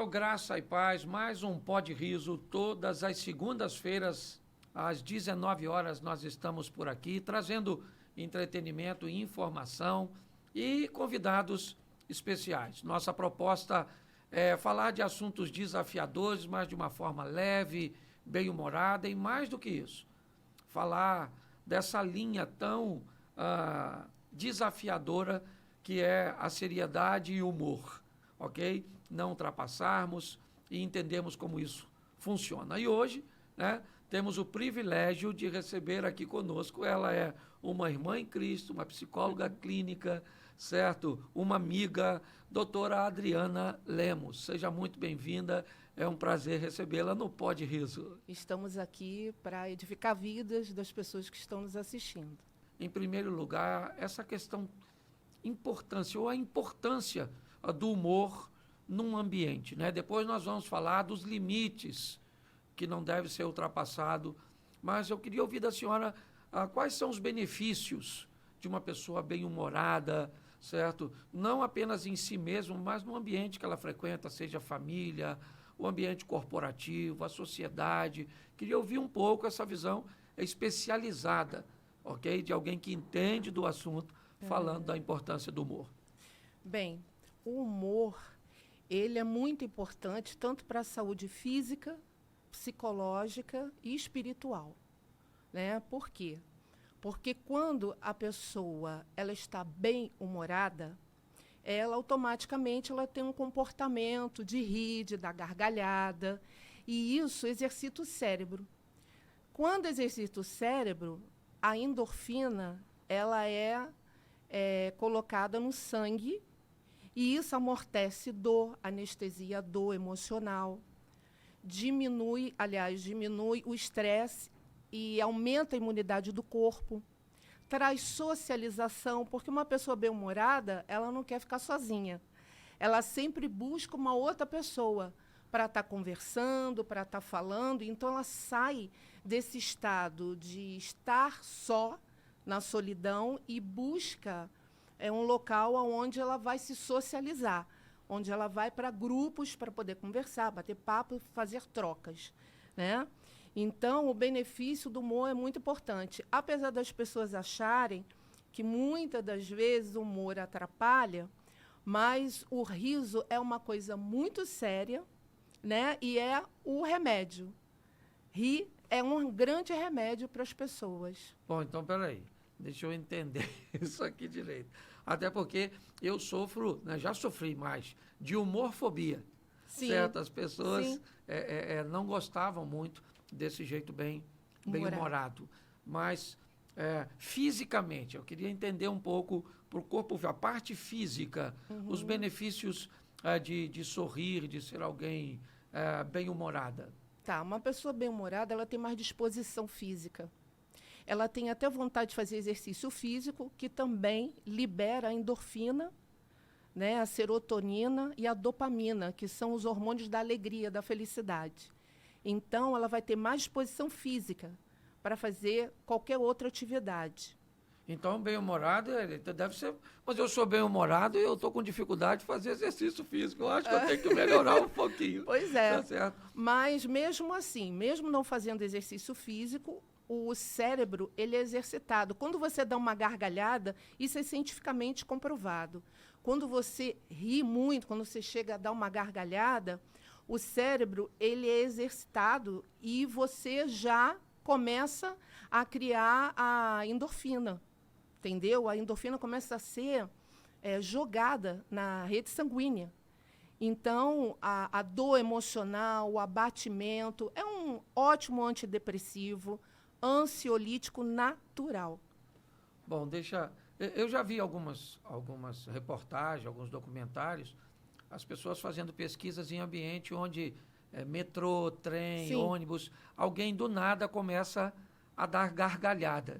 pessoal, graça e paz, mais um Pod Riso, todas as segundas-feiras, às 19 horas, nós estamos por aqui, trazendo entretenimento e informação e convidados especiais. Nossa proposta é falar de assuntos desafiadores, mas de uma forma leve, bem-humorada e mais do que isso, falar dessa linha tão desafiadora que é a seriedade e o humor, ok? Não ultrapassarmos e entendermos como isso funciona. E hoje, né, temos o privilégio de receber aqui conosco, ela é uma irmã em Cristo, uma psicóloga clínica, certo? Uma amiga, doutora Adriana Lemos. Seja muito bem-vinda, é um prazer recebê-la no Pod Riso. Estamos aqui para edificar vidas das pessoas que estão nos assistindo. Em primeiro lugar, essa questão, a importância do humor num ambiente, né? Depois nós vamos falar dos limites que não deve ser ultrapassado, mas eu queria ouvir da senhora quais são os benefícios de uma pessoa bem-humorada, certo? Não apenas em si mesmo, mas no ambiente que ela frequenta, seja a família, o ambiente corporativo, a sociedade. Queria ouvir um pouco essa visão especializada, ok? De alguém que entende do assunto, falando da importância do humor. Bem, o humor, ele é muito importante tanto para a saúde física, psicológica e espiritual, né? Por quê? Porque quando a pessoa ela está bem-humorada, ela automaticamente ela tem um comportamento de rir, de dar gargalhada, e isso exercita o cérebro. Quando exercita o cérebro, a endorfina ela é colocada no sangue, e isso amortece dor, anestesia dor emocional, diminui o estresse e aumenta a imunidade do corpo, traz socialização, porque uma pessoa bem-humorada, ela não quer ficar sozinha. Ela sempre busca uma outra pessoa para estar conversando, para estar falando, então ela sai desse estado de estar só, na solidão, e busca um local onde ela vai se socializar, onde ela vai para grupos para poder conversar, bater papo, fazer trocas, né? Então, o benefício do humor é muito importante. Apesar das pessoas acharem que muitas das vezes o humor atrapalha, mas o riso é uma coisa muito séria, né? E é o remédio. Rir é um grande remédio para as pessoas. Bom, então, peraí. Deixa eu entender isso aqui direito. Até porque eu sofro, né, já sofri mais, de humorfobia. Sim. Certas pessoas não gostavam muito desse jeito bem-humorado. Mas, fisicamente, eu queria entender um pouco para o corpo, a parte física, os benefícios de sorrir, de ser alguém bem-humorada. Tá, uma pessoa bem-humorada, ela tem mais disposição física. Ela tem até vontade de fazer exercício físico, que também libera a endorfina, né, a serotonina e a dopamina, que são os hormônios da alegria, da felicidade. Então, ela vai ter mais disposição física para fazer qualquer outra atividade. Então, bem-humorado deve ser... Mas eu sou bem-humorado e eu estou com dificuldade de fazer exercício físico. Eu acho que eu tenho que melhorar um pouquinho. Pois é. Tá certo? Mas, mesmo assim, mesmo não fazendo exercício físico, o cérebro ele é exercitado. Quando você dá uma gargalhada, isso é cientificamente comprovado. Quando você ri muito, quando você chega a dar uma gargalhada, o cérebro ele é exercitado e você já começa a criar a endorfina, entendeu? A endorfina começa a ser jogada na rede sanguínea. Então, a dor emocional, o abatimento, é um ótimo antidepressivo, ansiolítico natural. Bom, eu já vi algumas reportagens, alguns documentários, as pessoas fazendo pesquisas em ambiente onde metrô, trem, Sim. ônibus, alguém do nada começa a dar gargalhadas.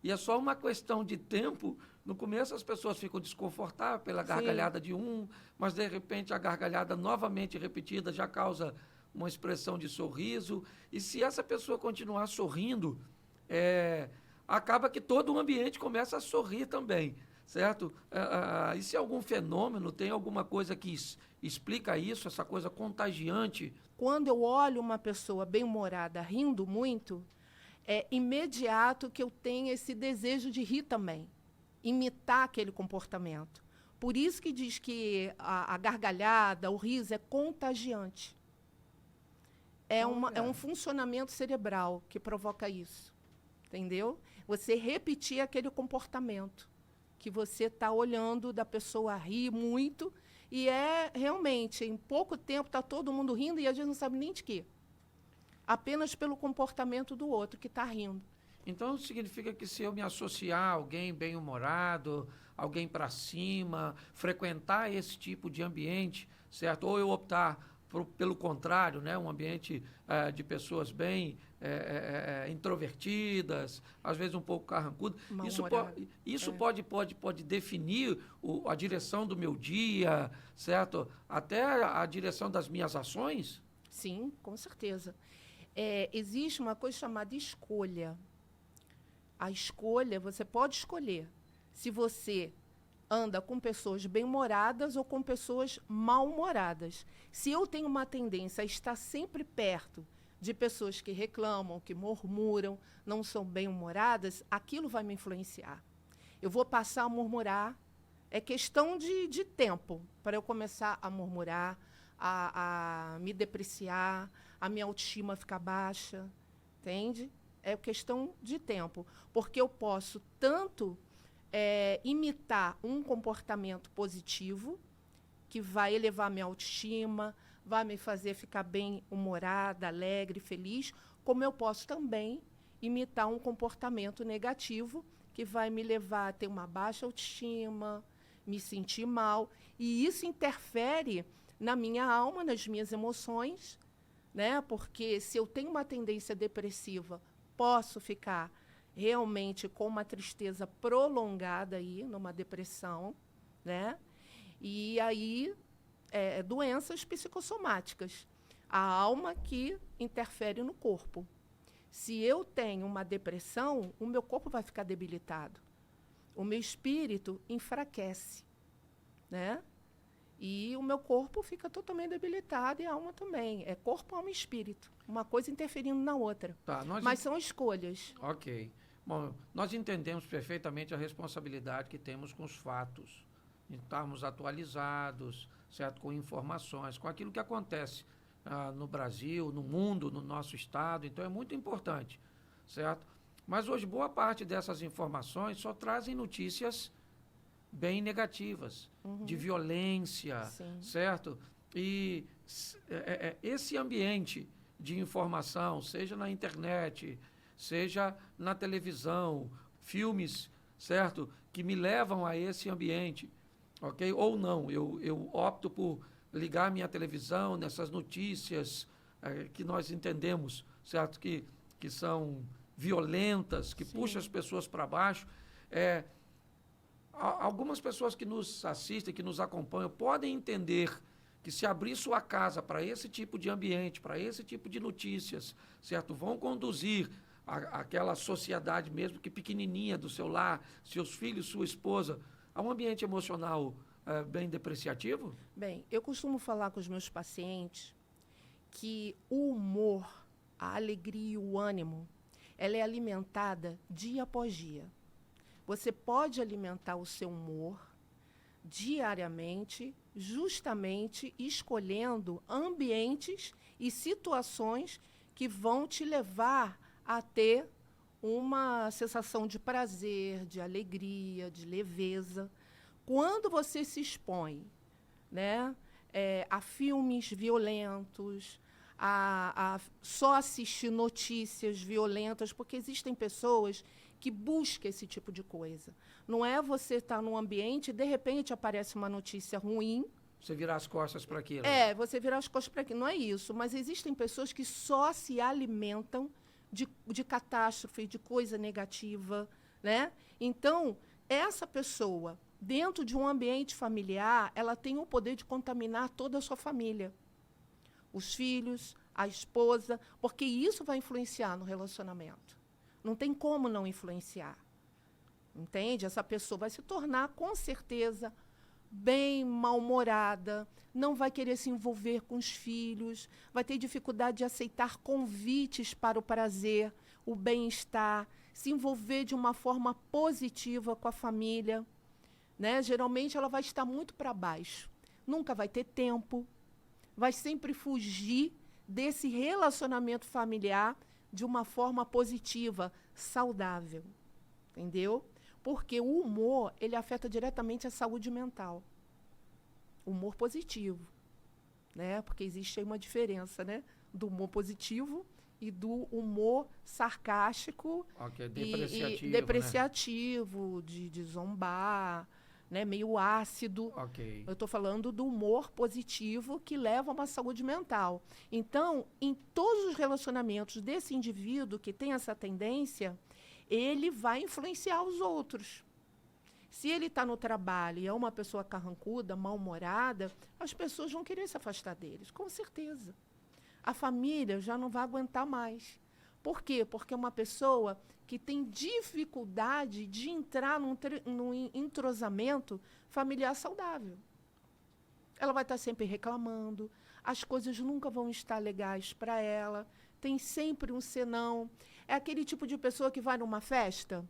E é só uma questão de tempo. No começo as pessoas ficam desconfortáveis pela gargalhada de um, mas de repente a gargalhada novamente repetida já causa uma expressão de sorriso. E se essa pessoa continuar sorrindo, acaba que todo o ambiente começa a sorrir também, certo? E se algum fenômeno, tem alguma coisa que explica isso, essa coisa contagiante? Quando eu olho uma pessoa bem-humorada rindo muito, é imediato que eu tenho esse desejo de rir também, imitar aquele comportamento. Por isso que diz que a gargalhada, o riso é contagiante. É um funcionamento cerebral que provoca isso, entendeu? Você repetir aquele comportamento que você está olhando da pessoa rir muito e realmente, em pouco tempo, está todo mundo rindo e a gente não sabe nem de quê. Apenas pelo comportamento do outro que está rindo. Então, significa que se eu me associar a alguém bem-humorado, alguém para cima, frequentar esse tipo de ambiente, certo? Ou eu optar pelo contrário, né? Um ambiente de pessoas bem introvertidas, às vezes um pouco carrancudas. Isso pode definir a direção do meu dia, certo? Até a direção das minhas ações? Sim, com certeza. Existe uma coisa chamada escolha. A escolha, você pode escolher se você anda com pessoas bem-humoradas ou com pessoas mal-humoradas. Se eu tenho uma tendência a estar sempre perto de pessoas que reclamam, que murmuram, não são bem-humoradas, aquilo vai me influenciar. Eu vou passar a murmurar. É questão de tempo para eu começar a murmurar, a me depreciar, a minha autoestima ficar baixa, entende? É questão de tempo, porque eu posso tanto imitar um comportamento positivo, que vai elevar minha autoestima, vai me fazer ficar bem-humorada, alegre, feliz, como eu posso também imitar um comportamento negativo, que vai me levar a ter uma baixa autoestima, me sentir mal, e isso interfere na minha alma, nas minhas emoções, né? Porque se eu tenho uma tendência depressiva, posso ficar realmente com uma tristeza prolongada aí, numa depressão, né? E aí, doenças psicossomáticas. A alma que interfere no corpo. Se eu tenho uma depressão, o meu corpo vai ficar debilitado. O meu espírito enfraquece, né? E o meu corpo fica totalmente debilitado e a alma também. É corpo, alma e espírito. Uma coisa interferindo na outra. Tá, mas são escolhas. Ok. Bom, nós entendemos perfeitamente a responsabilidade que temos com os fatos, de estarmos atualizados, certo? Com informações, com aquilo que acontece no Brasil, no mundo, no nosso estado. Então, é muito importante, certo? Mas hoje, boa parte dessas informações só trazem notícias bem negativas, de violência, Sim. certo? E esse ambiente de informação, seja na internet, seja na televisão, filmes, certo? Que me levam a esse ambiente, ok? Ou não, eu opto por ligar minha televisão nessas notícias que nós entendemos, certo? Que são violentas, que puxam as pessoas para baixo. Algumas pessoas que nos assistem, que nos acompanham, podem entender que se abrir sua casa para esse tipo de ambiente, para esse tipo de notícias, certo? Vão conduzir aquela sociedade mesmo que pequenininha do seu lar, seus filhos, sua esposa, a um ambiente emocional bem depreciativo? Bem, eu costumo falar com os meus pacientes que o humor, a alegria e o ânimo, ela é alimentada dia após dia. Você pode alimentar o seu humor diariamente, justamente escolhendo ambientes e situações que vão te levar a ter uma sensação de prazer, de alegria, de leveza. Quando você se expõe, né, a filmes violentos, a só assistir notícias violentas, porque existem pessoas que buscam esse tipo de coisa. Não é você estar num ambiente e, de repente, aparece uma notícia ruim. Você virar as costas para aquilo. Você virar as costas para aquilo. Não é isso, mas existem pessoas que só se alimentam de catástrofe, de coisa negativa, né? Então, essa pessoa, dentro de um ambiente familiar, ela tem o poder de contaminar toda a sua família. Os filhos, a esposa, porque isso vai influenciar no relacionamento. Não tem como não influenciar, entende? Essa pessoa vai se tornar, com certeza, bem mal-humorada, não vai querer se envolver com os filhos, vai ter dificuldade de aceitar convites para o prazer, o bem-estar, se envolver de uma forma positiva com a família, né? Geralmente ela vai estar muito para baixo, nunca vai ter tempo, vai sempre fugir desse relacionamento familiar de uma forma positiva, saudável, entendeu? Porque o humor, ele afeta diretamente a saúde mental. Humor positivo, né? Porque existe aí uma diferença, né? Do humor positivo e do humor sarcástico Depreciativo, e depreciativo, né? de zombar, né? Meio ácido. Eu estou falando do humor positivo que leva a uma saúde mental. Então, em todos os relacionamentos desse indivíduo que tem essa tendência, ele vai influenciar os outros. Se ele está no trabalho e é uma pessoa carrancuda, mal-humorada, as pessoas vão querer se afastar deles, com certeza. A família já não vai aguentar mais. Por quê? Porque é uma pessoa que tem dificuldade de entrar num entrosamento familiar saudável. Ela vai estar sempre reclamando, as coisas nunca vão estar legais para ela, tem sempre um senão. É aquele tipo de pessoa que vai numa festa,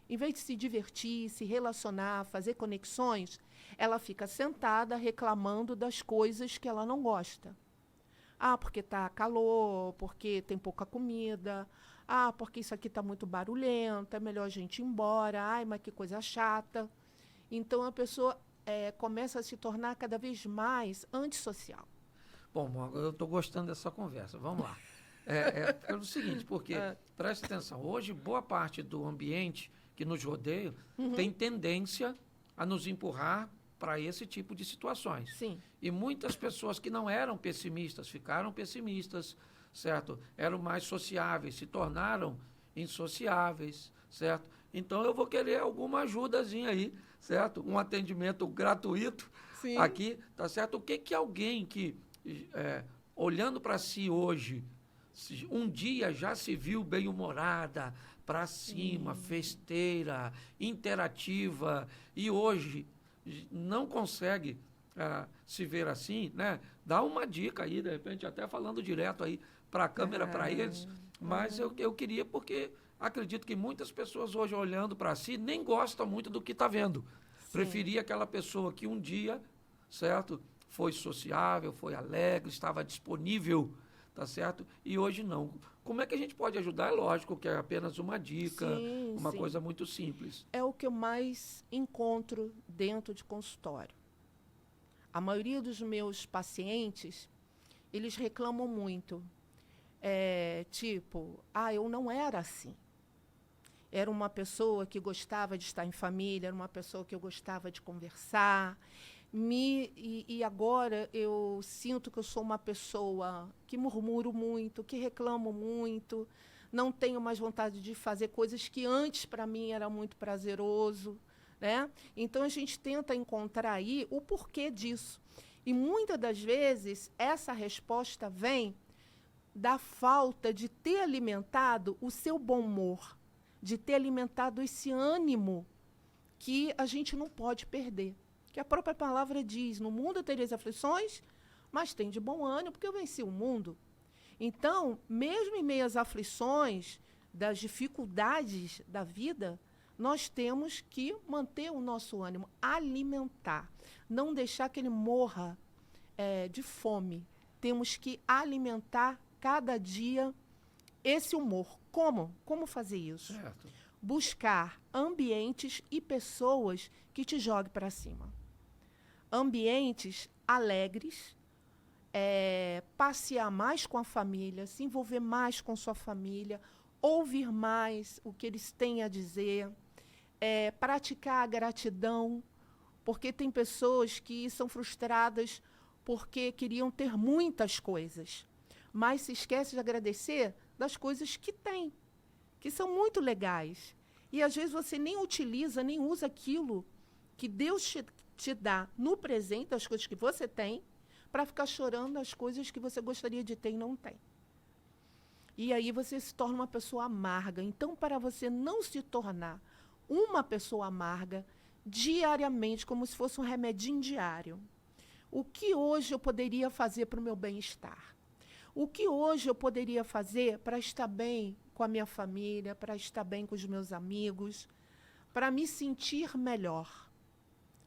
em vez de se divertir, se relacionar, fazer conexões, ela fica sentada reclamando das coisas que ela não gosta. Ah, porque está calor, porque tem pouca comida. Ah, porque isso aqui está muito barulhento, é melhor a gente ir embora. Ai, mas que coisa chata. Então, a pessoa começa a se tornar cada vez mais antissocial. Bom, eu estou gostando dessa conversa. Vamos lá. Pelo seguinte, porque, presta atenção, hoje boa parte do ambiente que nos rodeia tem tendência a nos empurrar para esse tipo de situações. Sim. E muitas pessoas que não eram pessimistas ficaram pessimistas, certo? Eram mais sociáveis, se tornaram insociáveis, certo? Então eu vou querer alguma ajudazinha aí, certo? Um atendimento gratuito. Sim. Aqui, tá certo? O que alguém que, olhando para si hoje, um dia já se viu bem-humorada, para cima, festeira, interativa, e hoje não consegue se ver assim, né? Dá uma dica aí, de repente, até falando direto aí para a câmera, para eles, mas eu queria, porque acredito que muitas pessoas hoje, olhando para si, nem gostam muito do que está vendo. Sim. Preferia aquela pessoa que um dia, certo, foi sociável, foi alegre, estava disponível, tá certo? E hoje não. Como é que a gente pode ajudar? É lógico que é apenas uma dica, uma coisa muito simples. É o que eu mais encontro dentro de consultório. A maioria dos meus pacientes, eles reclamam muito. Eu não era assim. Era uma pessoa que gostava de estar em família, era uma pessoa que eu gostava de conversar. E agora eu sinto que eu sou uma pessoa que murmuro muito, que reclamo muito, não tenho mais vontade de fazer coisas que antes para mim era muito prazeroso, né? Então a gente tenta encontrar aí o porquê disso. E muitas das vezes essa resposta vem da falta de ter alimentado o seu bom humor, de ter alimentado esse ânimo que a gente não pode perder. Que a própria palavra diz, no mundo tereis aflições, mas tem de bom ânimo, porque eu venci o mundo. Então, mesmo em meio às aflições, das dificuldades da vida, nós temos que manter o nosso ânimo, alimentar, não deixar que ele morra de fome. Temos que alimentar cada dia esse humor. Como? Como fazer isso? Certo. Buscar ambientes e pessoas que te joguem para cima. Ambientes alegres, passear mais com a família, se envolver mais com sua família, ouvir mais o que eles têm a dizer, praticar a gratidão, porque tem pessoas que são frustradas porque queriam ter muitas coisas, mas se esquece de agradecer das coisas que tem, que são muito legais. E às vezes você nem utiliza, nem usa aquilo que Deus te dá no presente, as coisas que você tem, para ficar chorando as coisas que você gostaria de ter e não tem. E aí você se torna uma pessoa amarga. Então, para você não se tornar uma pessoa amarga diariamente, como se fosse um remedinho diário. O que hoje eu poderia fazer para o meu bem-estar? O que hoje eu poderia fazer para estar bem com a minha família, para estar bem com os meus amigos, para me sentir melhor?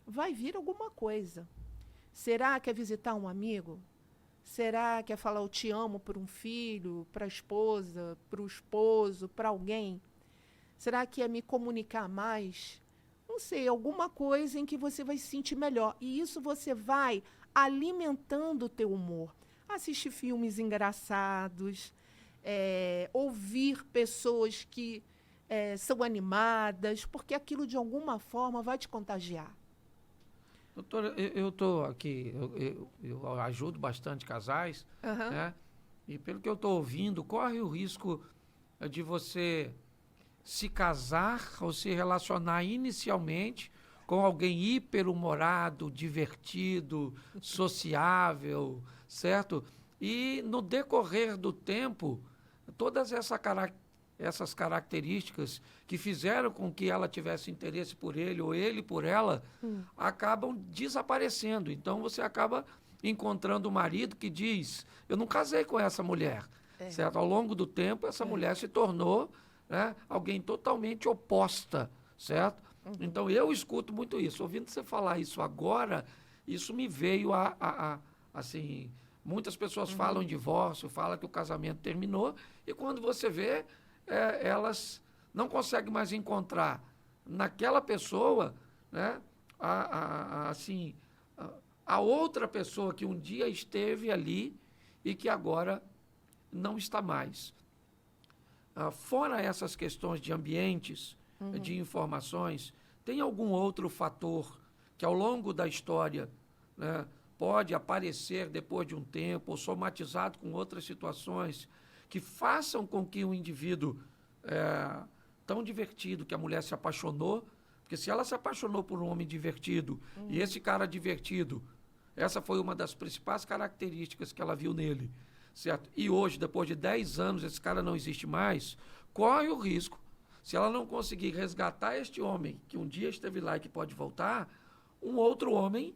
Vai vir alguma coisa. Será que é visitar um amigo? Será que é falar eu te amo para um filho, para a esposa, para o esposo, para alguém? Será que é me comunicar mais? Não sei, alguma coisa em que você vai se sentir melhor. E isso você vai alimentando o teu humor. Assistir filmes engraçados, ouvir pessoas que são animadas, porque aquilo de alguma forma vai te contagiar. Doutora, eu estou aqui, eu ajudo bastante casais, Aham. né? E pelo que eu estou ouvindo, corre o risco de você se casar ou se relacionar inicialmente com alguém hiper-humorado, divertido, sociável, certo? E no decorrer do tempo, todas essas características que fizeram com que ela tivesse interesse por ele ou ele por ela, acabam desaparecendo. Então você acaba encontrando um marido que diz: eu não casei com essa mulher, certo? Ao longo do tempo, essa mulher se tornou, né, alguém totalmente oposta, certo? Então eu escuto muito isso. Ouvindo você falar isso agora, isso me veio assim, muitas pessoas falam em divórcio, falam que o casamento terminou, e quando você vê, elas não conseguem mais encontrar naquela pessoa, né, assim, a outra pessoa que um dia esteve ali e que agora não está mais. Fora essas questões de ambientes, de informações, tem algum outro fator que ao longo da história, né, pode aparecer depois de um tempo, ou somatizado com outras situações, que façam com que o indivíduo tão divertido, que a mulher se apaixonou, porque se ela se apaixonou por um homem divertido, e esse cara divertido, essa foi uma das principais características que ela viu nele, certo? E hoje, depois de 10 anos, esse cara não existe mais, corre o risco, se ela não conseguir resgatar este homem, que um dia esteve lá e que pode voltar, um outro homem,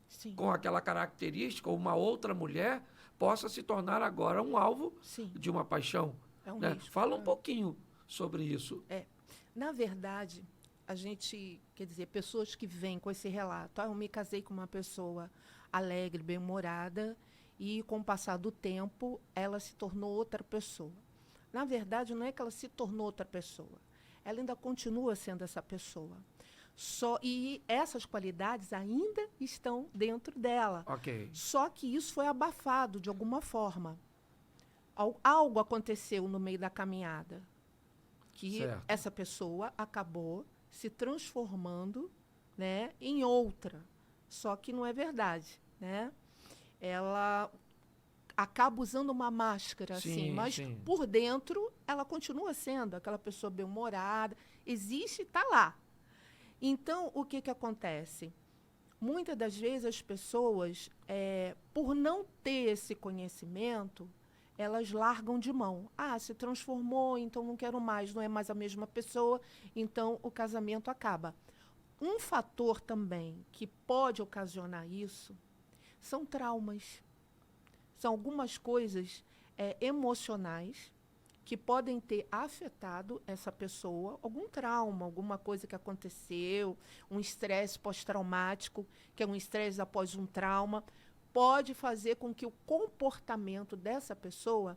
Sim. com aquela característica, ou uma outra mulher, possa se tornar agora um alvo Sim. de uma paixão. É um Né? risco. Fala um pouquinho sobre isso. Na verdade, a gente, quer dizer, pessoas que vêm com esse relato, eu me casei com uma pessoa alegre, bem-humorada, e com o passar do tempo, ela se tornou outra pessoa. Na verdade, não é que ela se tornou outra pessoa, ela ainda continua sendo essa pessoa. E essas qualidades ainda estão dentro dela. Ok. Só que isso foi abafado de alguma forma. Algo aconteceu no meio da caminhada, que Certo. essa pessoa acabou se transformando, né, em outra. Só que não é verdade, né? Ela acaba usando uma máscara, Sim, assim, mas sim. por dentro ela continua sendo aquela pessoa bem-humorada, existe, está lá. Então, o que acontece? Muitas das vezes as pessoas, por não ter esse conhecimento, elas largam de mão. Se transformou, então não quero mais, não é mais a mesma pessoa, então o casamento acaba. Um fator também que pode ocasionar isso são traumas. São algumas coisas emocionais que podem ter afetado essa pessoa, algum trauma, alguma coisa que aconteceu, um estresse pós-traumático, que é um estresse após um trauma, pode fazer com que o comportamento dessa pessoa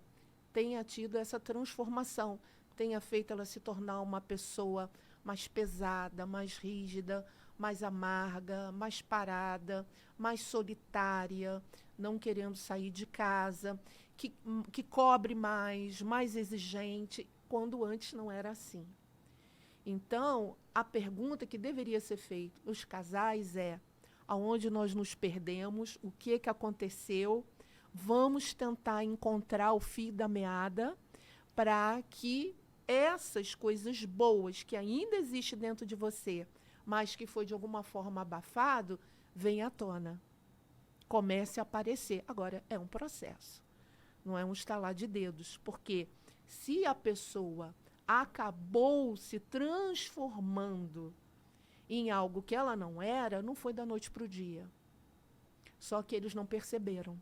tenha tido essa transformação, tenha feito ela se tornar uma pessoa mais pesada, mais rígida, mais amarga, mais parada, mais solitária, não querendo sair de casa, que cobre mais exigente, quando antes não era assim. Então, a pergunta que deveria ser feita aos casais é: aonde nós nos perdemos, o que aconteceu, vamos tentar encontrar o fio da meada para que essas coisas boas que ainda existem dentro de você, mas que foi de alguma forma abafado, venha à tona, comece a aparecer. Agora, é um processo, não é um estalar de dedos, porque se a pessoa acabou se transformando em algo que ela não era, não foi da noite para o dia. Só que eles não perceberam.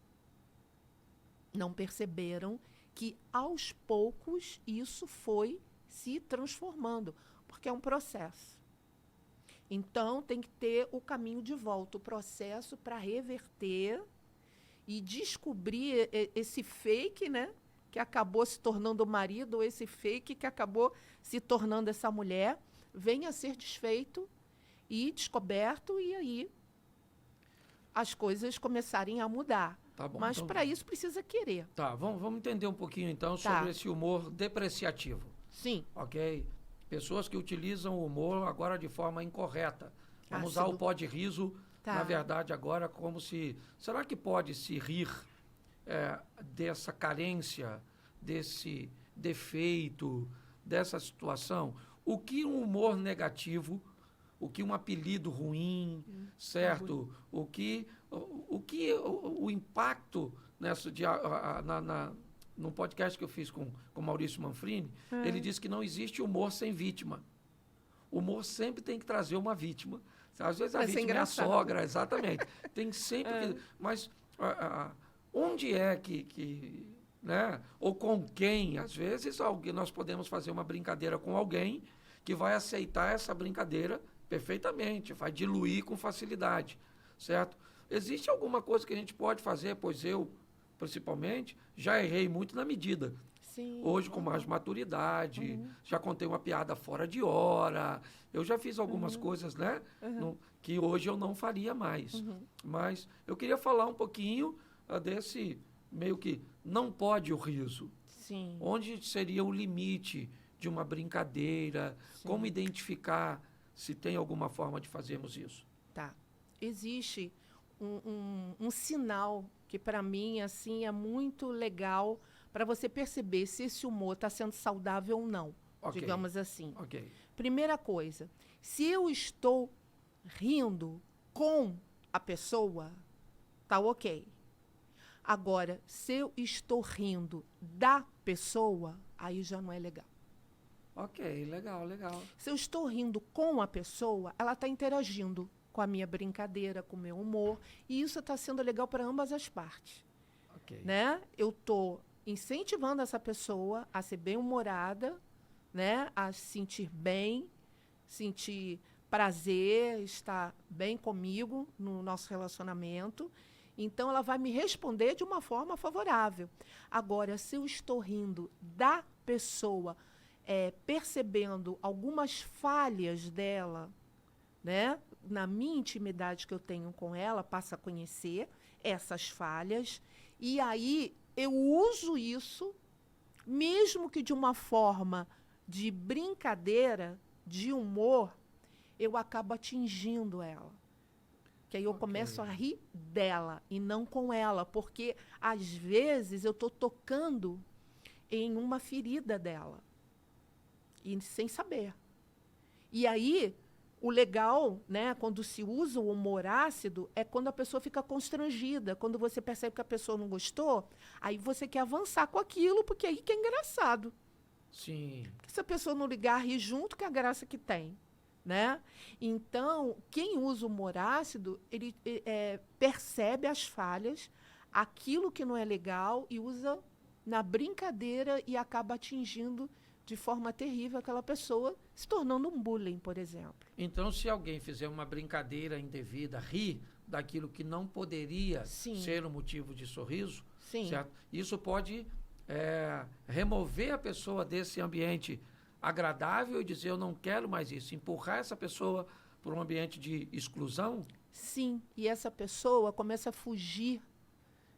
Não perceberam que, aos poucos, isso foi se transformando, porque é um processo. Então, tem que ter o caminho de volta, o processo para reverter e descobrir esse fake, né, que acabou se tornando o marido, ou esse fake que acabou se tornando essa mulher, venha a ser desfeito e descoberto, e aí as coisas começarem a mudar. Tá bom, Mas então, para isso precisa querer. tá, vamos entender um pouquinho então Tá. sobre esse humor depreciativo, Sim. ok? Pessoas que utilizam o humor agora de forma incorreta. Vamos usar Ácido. o pó de riso, Tá. na verdade, agora como se... Será que pode se rir dessa carência, desse defeito, dessa situação? O que um humor negativo, o que um apelido ruim, certo? O impacto nessa num podcast que eu fiz com Maurício Manfrini, ele disse que não existe humor sem vítima. O humor sempre tem que trazer uma vítima. Às vezes a Vai ser vítima é a engraçado. sogra, exatamente. Tem sempre que... Mas onde é que né? Ou com quem, às vezes, nós podemos fazer uma brincadeira com alguém que vai aceitar essa brincadeira perfeitamente, vai diluir com facilidade, certo? Existe alguma coisa que a gente pode fazer, pois eu, principalmente, já errei muito na medida. Sim. Hoje, com mais maturidade, já contei uma piada fora de hora, eu já fiz algumas coisas, né, que hoje eu não faria mais. Mas eu queria falar um pouquinho desse meio que não pode o riso. Sim. Onde seria o limite de uma brincadeira? Sim. Como identificar se tem alguma forma de fazermos isso? Tá. Existe um sinal que, para mim, assim, é muito legal para você perceber se esse humor está sendo saudável ou não, Ok. digamos assim. Ok. Primeira coisa, se eu estou rindo com a pessoa, tá ok. Agora, se eu estou rindo da pessoa, aí já não é legal. Ok, legal, legal. Se eu estou rindo com a pessoa, ela está interagindo com a minha brincadeira, com o meu humor, e isso está sendo legal para ambas as partes. Ok. Né? Eu estou incentivando essa pessoa a ser bem-humorada, né? A se sentir bem, sentir prazer, estar bem comigo no nosso relacionamento. Então, ela vai me responder de uma forma favorável. Agora, se eu estou rindo da pessoa, percebendo algumas falhas dela, né? Na minha intimidade que eu tenho com ela, passo a conhecer essas falhas, e aí eu uso isso, mesmo que de uma forma de brincadeira, de humor, eu acabo atingindo ela. Que aí eu começo a rir dela e não com ela, porque, às vezes, eu estou tocando em uma ferida dela, e sem saber. E aí, o legal, né, quando se usa o humor ácido, é quando a pessoa fica constrangida. Quando você percebe que a pessoa não gostou, aí você quer avançar com aquilo, porque aí que é engraçado. Sim. Porque se a pessoa não ligar, rir junto, que é a graça que tem. Né? Então, quem usa o humor ácido, ele percebe as falhas, aquilo que não é legal, e usa na brincadeira e acaba atingindo de forma terrível aquela pessoa, se tornando um bullying, por exemplo. Então, se alguém fizer uma brincadeira indevida, rir daquilo que não poderia Sim. ser um motivo de sorriso, Sim. certo? Isso pode remover a pessoa desse ambiente agradável e dizer, eu não quero mais isso, empurrar essa pessoa para um ambiente de exclusão? Sim, e essa pessoa começa a fugir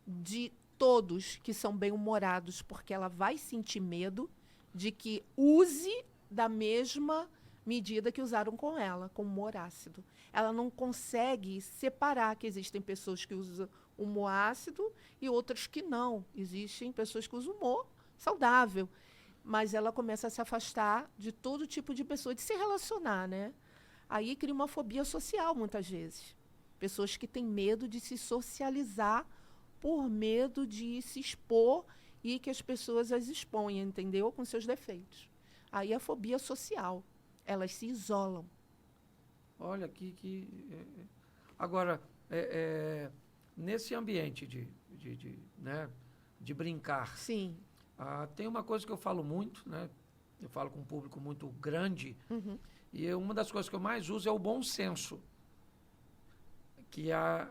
de todos que são bem-humorados, porque ela vai sentir medo de que use da mesma medida que usaram com ela, com humor ácido. Ela não consegue separar que existem pessoas que usam humor ácido e outras que não. Existem pessoas que usam humor saudável, mas ela começa a se afastar de todo tipo de pessoa, de se relacionar, né? Aí cria uma fobia social, muitas vezes. Pessoas que têm medo de se socializar por medo de se expor e que as pessoas as exponham, entendeu? Com seus defeitos. Aí a fobia social. Elas se isolam. Olha aqui agora, nesse ambiente né, de brincar, Sim. tem uma coisa que eu falo muito, né? Eu falo com um público muito grande, e uma das coisas que eu mais uso é o bom senso, que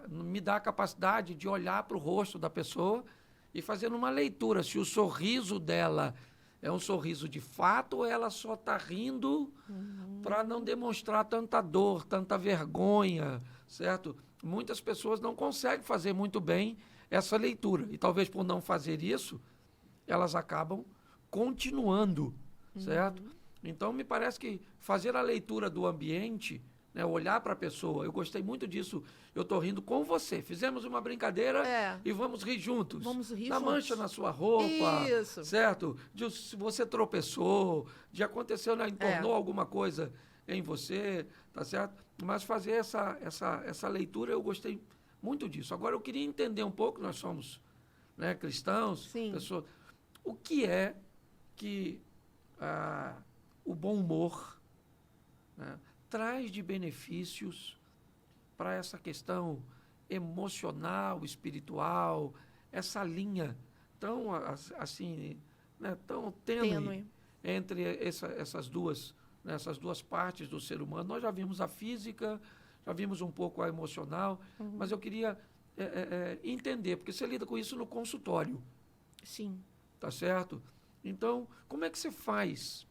me dá a capacidade de olhar para o rosto da pessoa e fazer uma leitura, se o sorriso dela é um sorriso de fato ou ela só está rindo para não demonstrar tanta dor, tanta vergonha, certo? Muitas pessoas não conseguem fazer muito bem essa leitura. E talvez por não fazer isso, elas acabam continuando, certo? Então, me parece que fazer a leitura do ambiente, né, olhar para a pessoa, eu gostei muito disso, eu estou rindo com você. Fizemos uma brincadeira e vamos rir juntos. Vamos rir da juntos. mancha na sua roupa, Isso. certo? Se você tropeçou, de aconteceu, né, entornou alguma coisa em você, tá certo? Mas fazer essa leitura, eu gostei muito disso. Agora, eu queria entender um pouco, nós somos, né, cristãos, pessoas, o que é que o bom humor, né, traz de benefícios para essa questão emocional, espiritual, essa linha tão assim, né, tão tênue entre essas duas partes do ser humano. Nós já vimos a física, já vimos um pouco a emocional, mas eu queria entender, porque você lida com isso no consultório. Sim. Tá certo? Então, como é que você faz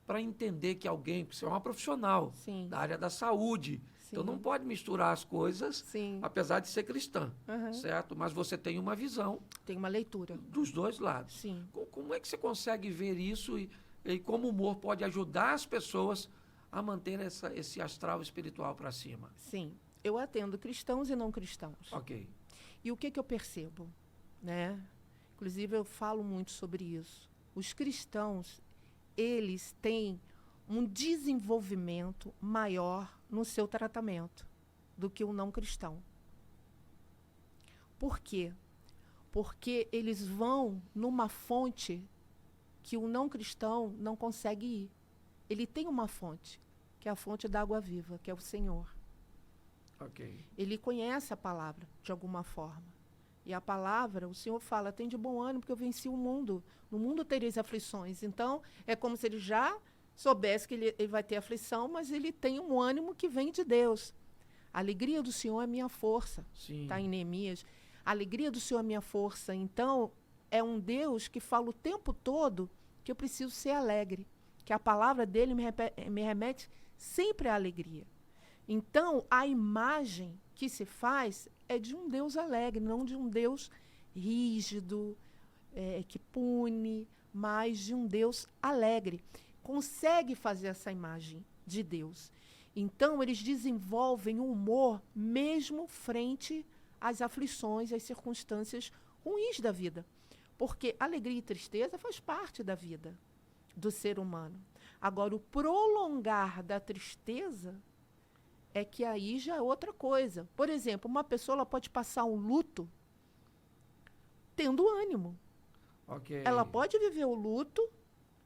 para entender que alguém, que você é uma profissional da área da saúde, então não pode misturar as coisas, apesar de ser cristã, certo? Mas você tem uma visão. Tem uma leitura. Dos dois lados. Sim. Como é que você consegue ver isso e como o humor pode ajudar as pessoas a manter esse astral espiritual para cima? Sim. Eu atendo cristãos e não cristãos. Ok. E o que eu percebo, né? Inclusive, eu falo muito sobre isso. Os cristãos, eles têm um desenvolvimento maior no seu tratamento do que o não cristão. Por quê? Porque eles vão numa fonte que o não cristão não consegue ir. Ele tem uma fonte, que é a fonte da água viva, que é o Senhor. Ok. Ele conhece a palavra, de alguma forma. E a palavra, o Senhor fala, tem de bom ânimo, porque eu venci o mundo. No mundo tereis aflições. Então, é como se ele já soubesse que ele vai ter aflição, mas ele tem um ânimo que vem de Deus. A alegria do Senhor é minha força. Está em Neemias. A alegria do Senhor é minha força. Então, é um Deus que fala o tempo todo que eu preciso ser alegre. Que a palavra dele me remete sempre à alegria. Então, a imagem que se faz é de um Deus alegre, não de um Deus rígido, que pune, mas de um Deus alegre. Consegue fazer essa imagem de Deus. Então, eles desenvolvem o humor mesmo frente às aflições, às circunstâncias ruins da vida. Porque alegria e tristeza faz parte da vida do ser humano. Agora, o prolongar da tristeza é que aí já é outra coisa. Por exemplo, uma pessoa ela pode passar um luto tendo ânimo. Okay. Ela pode viver o luto,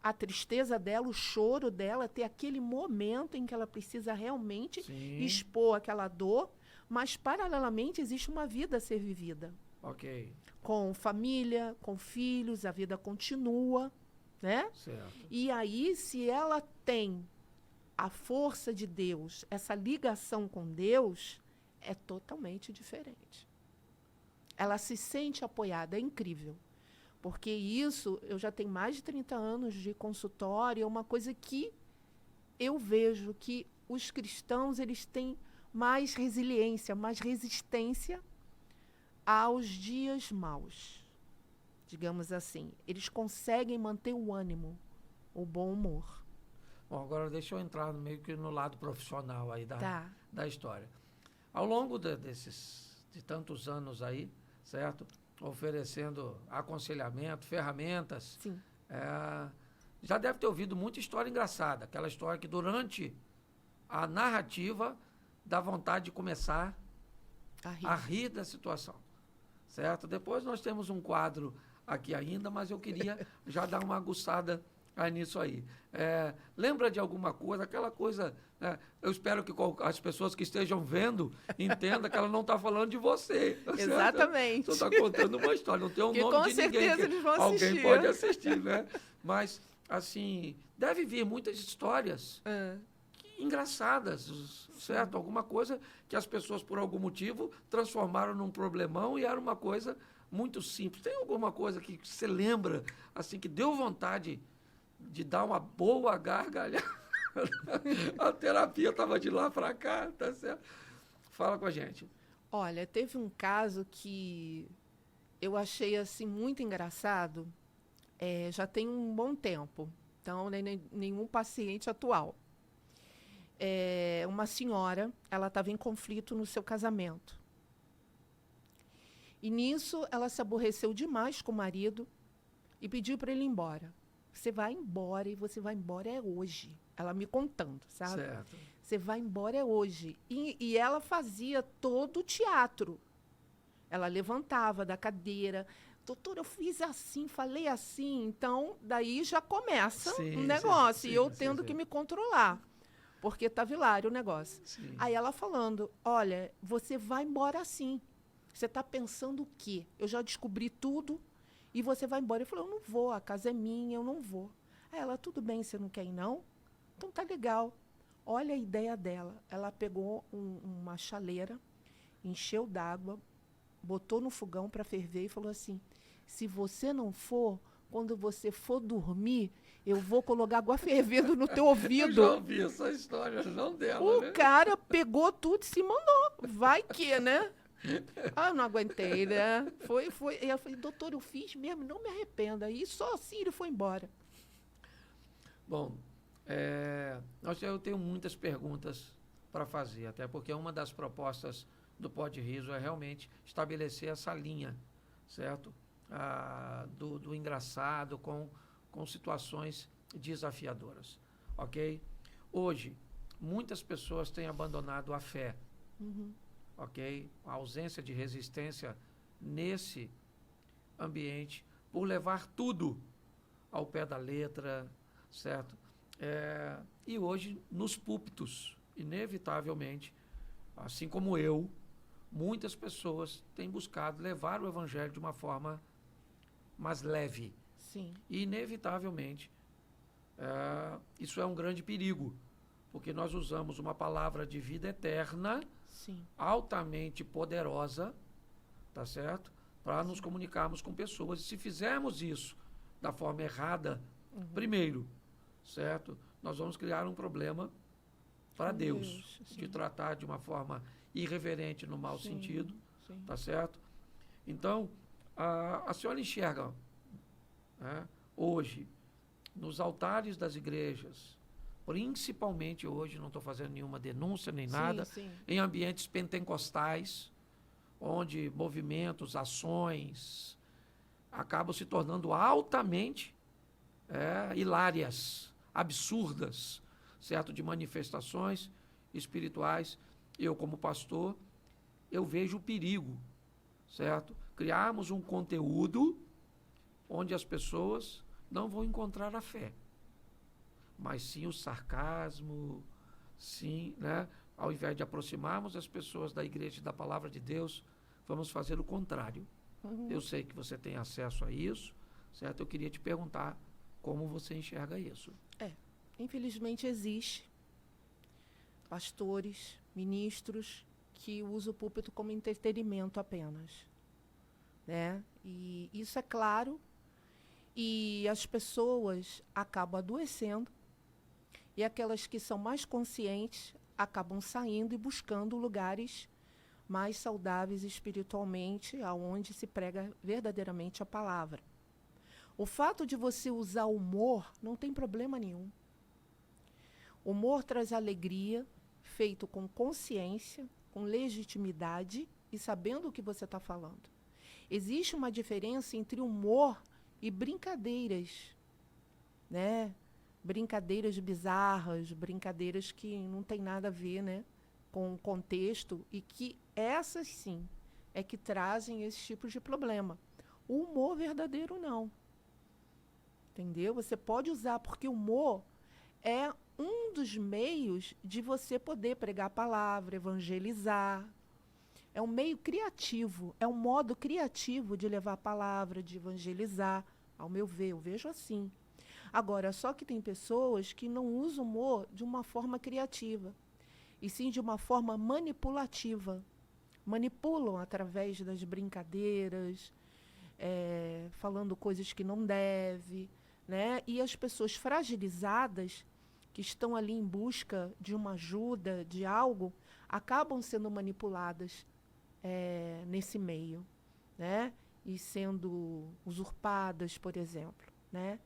a tristeza dela, o choro dela, ter aquele momento em que ela precisa realmente expor aquela dor, mas, paralelamente, existe uma vida a ser vivida. Ok. Com família, com filhos, a vida continua, né? Certo. E aí, se ela tem a força de Deus, essa ligação com Deus, é totalmente diferente. Ela se sente apoiada, é incrível. Porque isso, eu já tenho mais de 30 anos de consultório, é uma coisa que eu vejo que os cristãos, eles têm mais resiliência, mais resistência aos dias maus, digamos assim. Eles conseguem manter o ânimo, o bom humor. Bom, agora deixa eu entrar meio que no lado profissional aí da história. Ao longo de tantos anos aí, certo? Oferecendo aconselhamento, ferramentas. Sim. Já deve ter ouvido muita história engraçada. Aquela história que durante a narrativa dá vontade de começar a rir da situação. Certo? Depois nós temos um quadro aqui ainda, mas eu queria já dar uma aguçada nisso aí. Lembra de alguma coisa, aquela coisa, né? Eu espero que as pessoas que estejam vendo entendam que ela não está falando de você. Tá certo? Exatamente. Você está contando uma história, não tem o Que nome com de ninguém. certeza eles vão alguém assistir. pode assistir, né? Mas, assim, deve vir muitas histórias engraçadas, certo? Alguma coisa que as pessoas, por algum motivo, transformaram num problemão e era uma coisa muito simples. Tem alguma coisa que você lembra, assim, que deu vontade de dar uma boa gargalhada? A terapia estava de lá para cá, tá certo? Fala com a gente. Olha, teve um caso que eu achei assim muito engraçado, já tem um bom tempo, então nenhum paciente atual. Uma senhora, ela estava em conflito no seu casamento. E nisso ela se aborreceu demais com o marido e pediu para ele ir embora. Você vai embora e você vai embora hoje. Ela me contando, sabe? Certo. Você vai embora hoje. E ela fazia todo o teatro. Ela levantava da cadeira. Doutora, eu fiz assim, falei assim. Então, daí já começa um negócio. Sim, e eu tendo que me controlar. Porque estava hilário o negócio. Sim. Aí ela falando, olha, você vai embora assim. Você está pensando o quê? Eu já descobri tudo e você vai embora. Eu falei, eu não vou, a casa é minha, eu não vou. Aí ela, tudo bem, você não quer ir não? Então tá legal. Olha a ideia dela. Ela pegou uma chaleira, encheu d'água, botou no fogão para ferver e falou assim, se você não for, quando você for dormir, eu vou colocar água fervendo no teu ouvido. Eu já ouvi essa história, não dela, O cara pegou tudo e se mandou. Vai que, né? Eu não aguentei, né? Foi. E eu falei, doutor, eu fiz mesmo, não me arrependa. E só assim ele foi embora. Bom, eu tenho muitas perguntas para fazer, até porque uma das propostas do Pode Riso é realmente estabelecer essa linha, certo? Do engraçado com situações desafiadoras, ok? Hoje, muitas pessoas têm abandonado a fé, ok? A ausência de resistência nesse ambiente por levar tudo ao pé da letra, certo? E hoje, nos púlpitos, inevitavelmente, assim como eu, muitas pessoas têm buscado levar o evangelho de uma forma mais leve. Sim. E, inevitavelmente, isso é um grande perigo, porque nós usamos uma palavra de vida eterna, Sim. altamente poderosa, tá certo? Para nos comunicarmos com pessoas. E se fizermos isso da forma errada, primeiro, certo? Nós vamos criar um problema para Deus, de tratar de uma forma irreverente no mau sentido, tá certo? Então, a senhora enxerga, né, hoje, nos altares das igrejas, principalmente hoje, não estou fazendo nenhuma denúncia nem nada, em ambientes pentecostais, onde movimentos, ações acabam se tornando altamente hilárias, absurdas, certo? De manifestações espirituais. Eu, como pastor, eu vejo o perigo, certo? Criarmos um conteúdo onde as pessoas não vão encontrar a fé, mas sim o sarcasmo, sim, né? Ao invés de aproximarmos as pessoas da igreja e da palavra de Deus, vamos fazer o contrário. Eu sei que você tem acesso a isso, certo? Eu queria te perguntar como você enxerga isso. Infelizmente existe pastores, ministros que usam o púlpito como entretenimento apenas, né? E isso é claro, e as pessoas acabam adoecendo, e aquelas que são mais conscientes acabam saindo e buscando lugares mais saudáveis espiritualmente, aonde se prega verdadeiramente a palavra. O fato de você usar humor não tem problema nenhum. Humor traz alegria, feito com consciência, com legitimidade e sabendo o que você está falando. Existe uma diferença entre humor e brincadeiras, né? Brincadeiras bizarras, brincadeiras que não tem nada a ver, né, com o contexto, e que essas sim é que trazem esse tipo de problema. O humor verdadeiro não. entendeu? Você pode usar, porque o humor é um dos meios de você poder pregar a palavra, evangelizar. É um meio criativo, é um modo criativo de levar a palavra, de evangelizar, ao meu ver, eu vejo assim. Agora, só que tem pessoas que não usam o humor de uma forma criativa, e sim de uma forma manipulativa. Manipulam através das brincadeiras, falando coisas que não deve, né? E as pessoas fragilizadas, que estão ali em busca de uma ajuda, de algo, acabam sendo manipuladas nesse meio, né? E sendo usurpadas, por exemplo, né?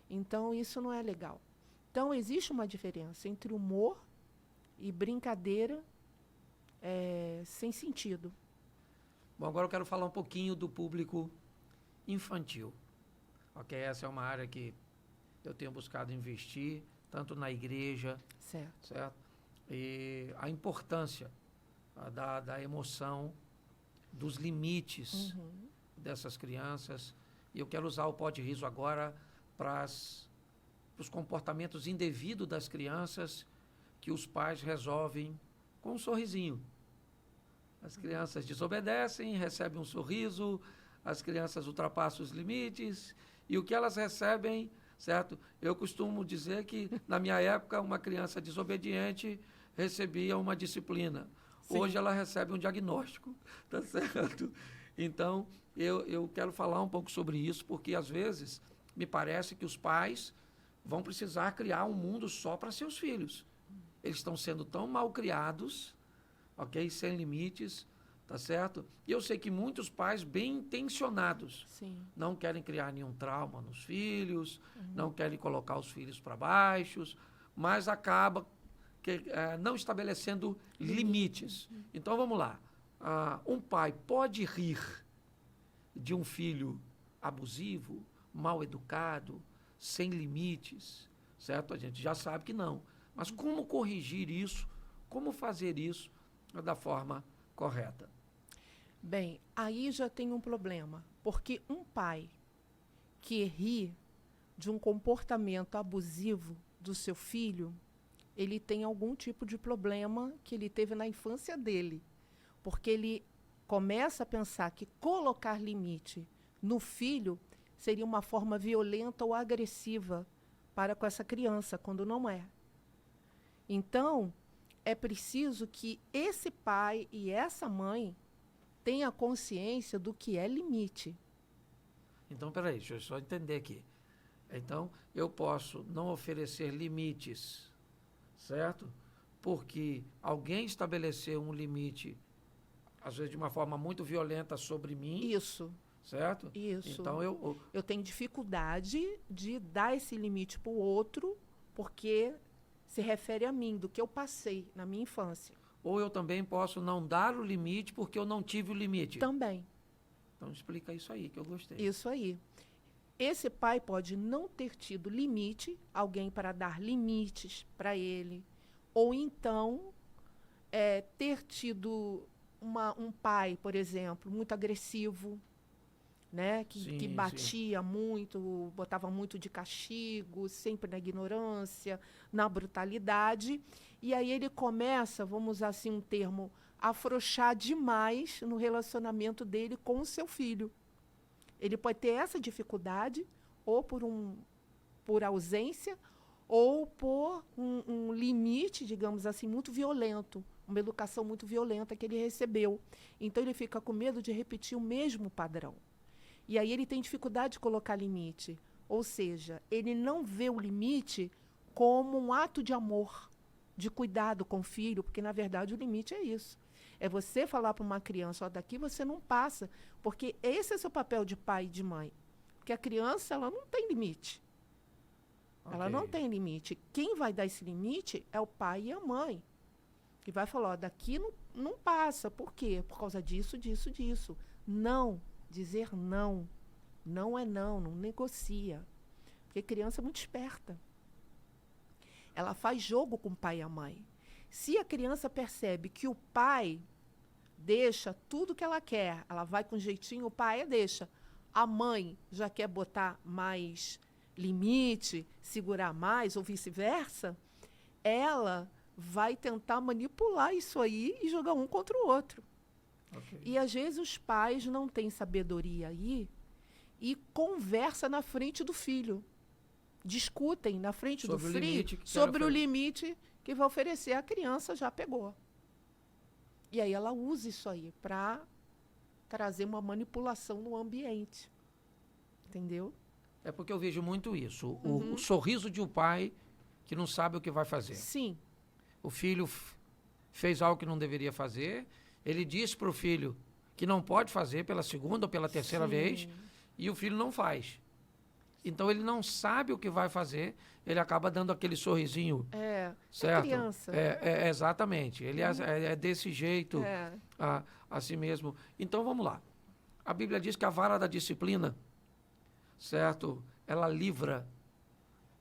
Então, isso não é legal. Então, existe uma diferença entre humor e brincadeira sem sentido. Bom, agora eu quero falar um pouquinho do público infantil. Ok, essa é uma área que eu tenho buscado investir, tanto na igreja, certo? E a importância da emoção, dos limites dessas crianças. E eu quero usar o Pode Riso agora para os comportamentos indevidos das crianças que os pais resolvem com um sorrisinho. As crianças desobedecem, recebem um sorriso, as crianças ultrapassam os limites, e o que elas recebem, certo? Eu costumo dizer que, na minha época, uma criança desobediente recebia uma disciplina. Sim. Hoje ela recebe um diagnóstico, tá certo? Então, eu quero falar um pouco sobre isso, porque, às vezes, me parece que os pais vão precisar criar um mundo só para seus filhos. Eles estão sendo tão mal criados, ok? Sem limites, tá certo? E eu sei que muitos pais bem intencionados não querem criar nenhum trauma nos filhos, não querem colocar os filhos para baixo, mas acaba não estabelecendo limites. Então, vamos lá. Um pai pode rir de um filho abusivo, mal educado, sem limites, certo? A gente já sabe que não. Mas como corrigir isso? Como fazer isso da forma correta? Bem, aí já tem um problema, porque um pai que ri de um comportamento abusivo do seu filho, ele tem algum tipo de problema que ele teve na infância dele, porque ele começa a pensar que colocar limite no filho seria uma forma violenta ou agressiva para com essa criança, quando não é. Então, é preciso que esse pai e essa mãe tenham consciência do que é limite. Então, peraí, deixa eu só entender aqui. Então, eu posso não oferecer limites, certo? Porque alguém estabeleceu um limite, às vezes de uma forma muito violenta sobre mim. Isso. Certo? Isso. Então, eu tenho dificuldade de dar esse limite para o outro, porque se refere a mim, do que eu passei na minha infância. Ou eu também posso não dar o limite porque eu não tive o limite. Também. Então, explica isso aí, que eu gostei. Isso aí. Esse pai pode não ter tido limite, alguém para dar limites para ele, ou então ter tido um pai, por exemplo, muito agressivo, né? Que batia muito, botava muito de castigo, sempre na ignorância, na brutalidade. E aí ele começa, vamos usar assim um termo, a afrouxar demais no relacionamento dele com o seu filho. Ele pode ter essa dificuldade, ou por ausência, ou por um limite, digamos assim, muito violento, uma educação muito violenta que ele recebeu. Então, ele fica com medo de repetir o mesmo padrão. E aí ele tem dificuldade de colocar limite. Ou seja, ele não vê o limite como um ato de amor, de cuidado com o filho, porque, na verdade, o limite é isso. É você falar para uma criança, daqui você não passa, porque esse é seu papel de pai e de mãe. Porque a criança, ela não tem limite. Okay. Ela não tem limite. Quem vai dar esse limite é o pai e a mãe. Que vai falar, daqui não passa. Por quê? Por causa disso, disso, disso. Não. Dizer não. Não é não negocia. Porque criança é muito esperta. Ela faz jogo com o pai e a mãe. Se a criança percebe que o pai deixa tudo que ela quer, ela vai com jeitinho, o pai deixa. A mãe já quer botar mais limite, segurar mais ou vice-versa, ela vai tentar manipular isso aí e jogar um contra o outro. Ok. E às vezes os pais não têm sabedoria aí e conversa na frente do filho. Discutem na frente Sobre do o filho limite que sobre quer o limite que vai oferecer. A criança já pegou. E aí ela usa isso aí para trazer uma manipulação no ambiente. Entendeu? É porque eu vejo muito isso. O sorriso de um pai que não sabe o que vai fazer. Sim. O filho fez algo que não deveria fazer. Ele diz para o filho que não pode fazer pela segunda ou pela terceira Sim. vez. E o filho não faz. Então ele não sabe o que vai fazer. Ele acaba dando aquele sorrisinho. É Certo? criança. Exatamente. Ele é desse jeito, É. assim mesmo. Então vamos lá. A Bíblia diz que a vara da disciplina, certo? Ela livra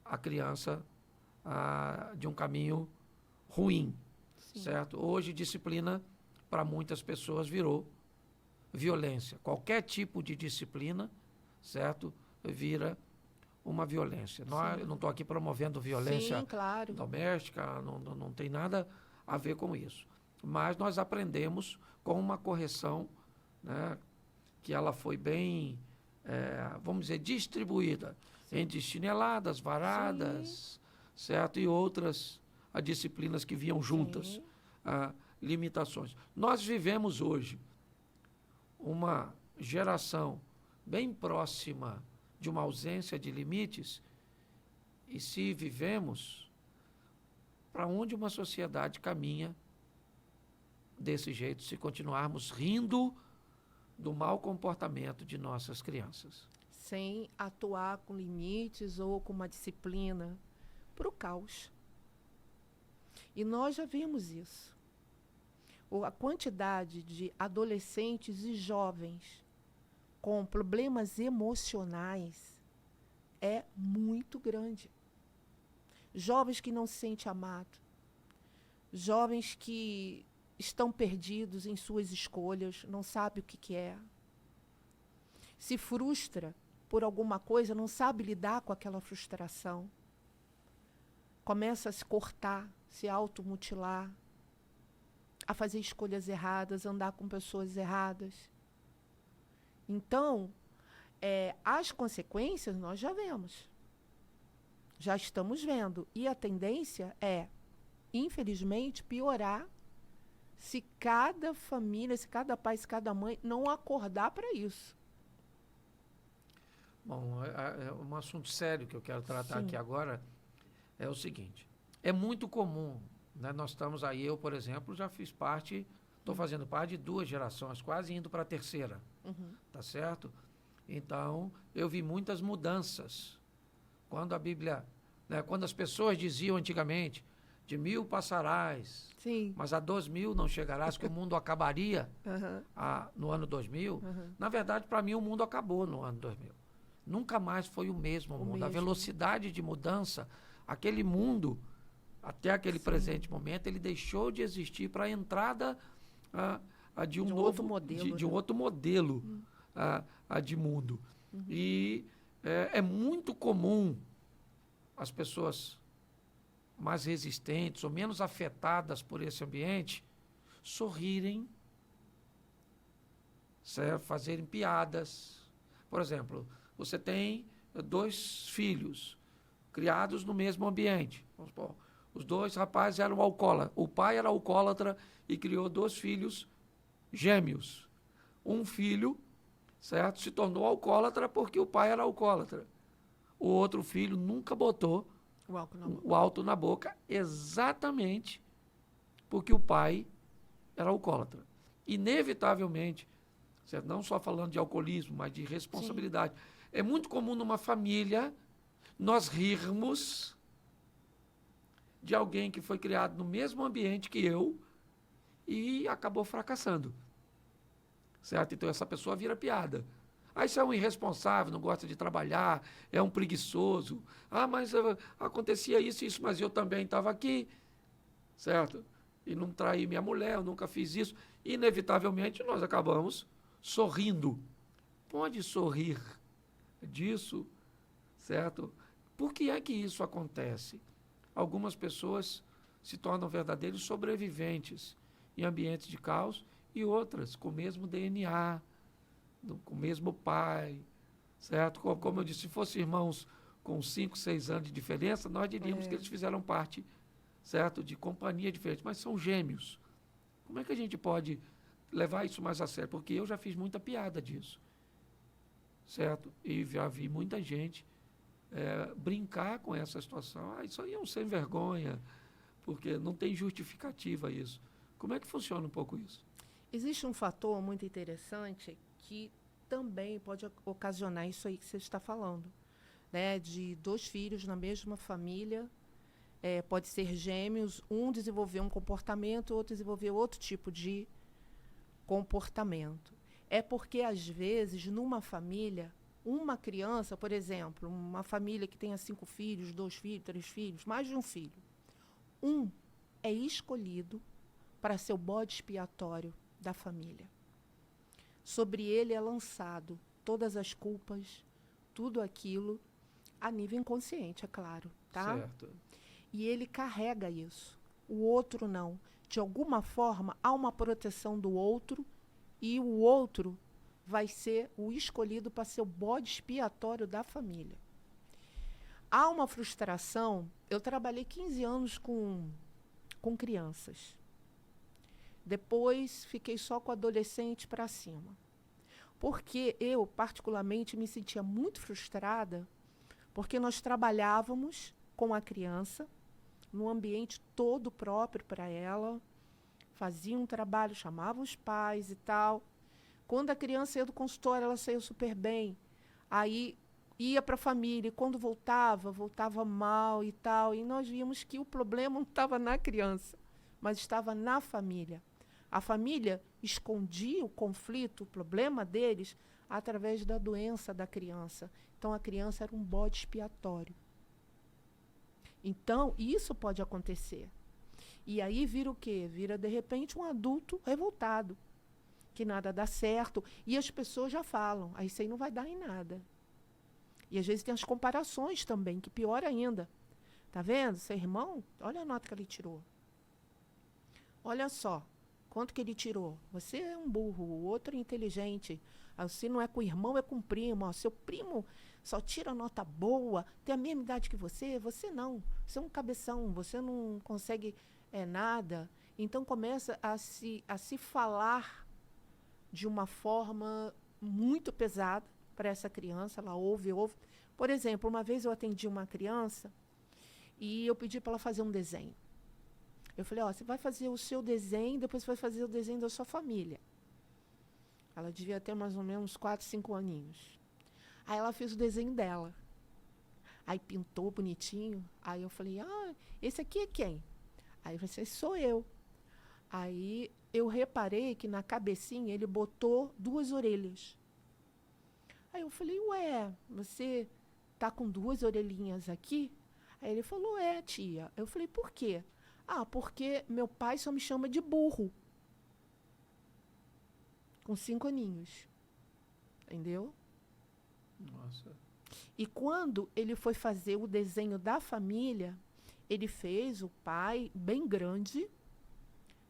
a criança de um caminho ruim, Sim. certo? Hoje, disciplina, para muitas pessoas, virou violência. Qualquer tipo de disciplina, certo? Vira uma violência. Eu não estou aqui promovendo violência Sim, claro. doméstica, não tem nada a ver com isso. Mas nós aprendemos com uma correção, né, que ela foi bem, vamos dizer, distribuída entre chineladas, varadas, certo? E outras disciplinas que vinham juntas, limitações. Nós vivemos hoje uma geração bem próxima de uma ausência de limites, e se vivemos, para onde uma sociedade caminha desse jeito, se continuarmos rindo do mau comportamento de nossas crianças? Sem atuar com limites ou com uma disciplina para o caos. E nós já vimos isso. A quantidade de adolescentes e jovens com problemas emocionais é muito grande. Jovens que não se sentem amados, jovens que estão perdidos em suas escolhas, não sabem o que é. Se frustra por alguma coisa, não sabe lidar com aquela frustração. Começa a se cortar, se automutilar, a fazer escolhas erradas, andar com pessoas erradas. Então, as consequências nós já vemos. Já estamos vendo. E a tendência é, infelizmente, piorar se cada família, se cada pai, se cada mãe não acordar para isso. Bom, é um assunto sério que eu quero tratar Sim. aqui agora. É o seguinte, é muito comum, né? Nós estamos aí, eu, por exemplo, já fiz parte, estou fazendo parte de 2 gerações, quase indo para a terceira, tá certo? Então, eu vi muitas mudanças. Quando a Bíblia, né, quando as pessoas diziam antigamente, de 1000 passarás, Sim. mas a 2000 não chegarás, que o mundo acabaria Uhum. no ano 2000, na verdade, para mim, o mundo acabou no ano 2000. Nunca mais foi o mesmo mundo. A velocidade de mudança, aquele mundo, até aquele presente momento, ele deixou de existir para a entrada de um novo outro modelo, de um outro modelo de mundo. E é muito comum as pessoas mais resistentes ou menos afetadas por esse ambiente sorrirem, certo? Fazerem piadas. Por exemplo, você tem 2 filhos criados no mesmo ambiente. Vamos supor, os 2 rapazes eram alcoólatras. O pai era alcoólatra e criou 2 filhos gêmeos. Um filho, certo, se tornou alcoólatra porque o pai era alcoólatra. O outro filho nunca botou o álcool na boca, exatamente porque o pai era alcoólatra. Inevitavelmente, certo? Não só falando de alcoolismo, mas de responsabilidade. Sim. É muito comum numa família nós rirmos de alguém que foi criado no mesmo ambiente que eu e acabou fracassando. Certo? Então essa pessoa vira piada. Isso é um irresponsável, não gosta de trabalhar, é um preguiçoso. Mas acontecia isso, mas eu também estava aqui. Certo? E não traí minha mulher, eu nunca fiz isso. Inevitavelmente nós acabamos sorrindo. Pode sorrir disso, certo? Por que é que isso acontece? Algumas pessoas se tornam verdadeiros sobreviventes em ambientes de caos e outras com o mesmo DNA, com o mesmo pai, certo? Como eu disse, se fossem irmãos com 5, 6 anos de diferença, nós diríamos que eles fizeram parte, certo, de companhia diferente, mas são gêmeos. Como é que a gente pode levar isso mais a sério? Porque eu já fiz muita piada disso, certo? E já vi muita gente brincar com essa situação. Isso aí é um sem vergonha, porque não tem justificativa isso. Como é que funciona um pouco isso? Existe um fator muito interessante que também pode ocasionar isso aí que você está falando, né? De 2 filhos na mesma família, pode ser gêmeos, um desenvolver um comportamento, o outro desenvolver outro tipo de comportamento. É porque, às vezes, numa família, uma criança, por exemplo, uma família que tenha 5 filhos, 2 filhos, 3 filhos, mais de um filho, um é escolhido para ser o bode expiatório da família. Sobre ele é lançado todas as culpas, tudo aquilo, a nível inconsciente, é claro, tá? Certo. E ele carrega isso. O outro não. De alguma forma, há uma proteção do outro e o outro vai ser o escolhido para ser o bode expiatório da família. Há uma frustração. Eu trabalhei 15 anos com crianças. Depois, fiquei só com adolescente para cima. Porque eu, particularmente, me sentia muito frustrada, porque nós trabalhávamos com a criança, num ambiente todo próprio para ela, fazia um trabalho, chamava os pais e tal. Quando a criança ia do consultório, ela saiu super bem. Aí ia para a família, e quando voltava mal e tal. E nós vimos que o problema não estava na criança, mas estava na família. A família escondia o conflito, o problema deles, através da doença da criança. Então, a criança era um bode expiatório. Então, isso pode acontecer. E aí vira o quê? Vira, de repente, um adulto revoltado, que nada dá certo. E as pessoas já falam, aí isso aí não vai dar em nada. E às vezes tem as comparações também, que pior ainda. Tá vendo? Seu irmão, olha a nota que ele tirou. Olha só, quanto que ele tirou. Você é um burro, o outro é inteligente. Se não é com o irmão, é com o primo. Ó, seu primo só tira nota boa, tem a mesma idade que você não. Você é um cabeção, você não consegue nada. Então começa a se falar de uma forma muito pesada para essa criança. Ela ouve. Por exemplo, uma vez eu atendi uma criança e eu pedi para ela fazer um desenho. Eu falei, você vai fazer o seu desenho, depois você vai fazer o desenho da sua família. Ela devia ter mais ou menos 4, 5 aninhos. Aí ela fez o desenho dela. Aí pintou bonitinho. Aí eu falei, esse aqui é quem? Aí eu falei, esse sou eu. Aí eu reparei que na cabecinha ele botou 2 orelhas. Aí eu falei, você tá com 2 orelhinhas aqui? Aí ele falou, tia. Eu falei, por quê? Porque meu pai só me chama de burro. Com 5 aninhos. Entendeu? Nossa. E quando ele foi fazer o desenho da família, ele fez o pai bem grande,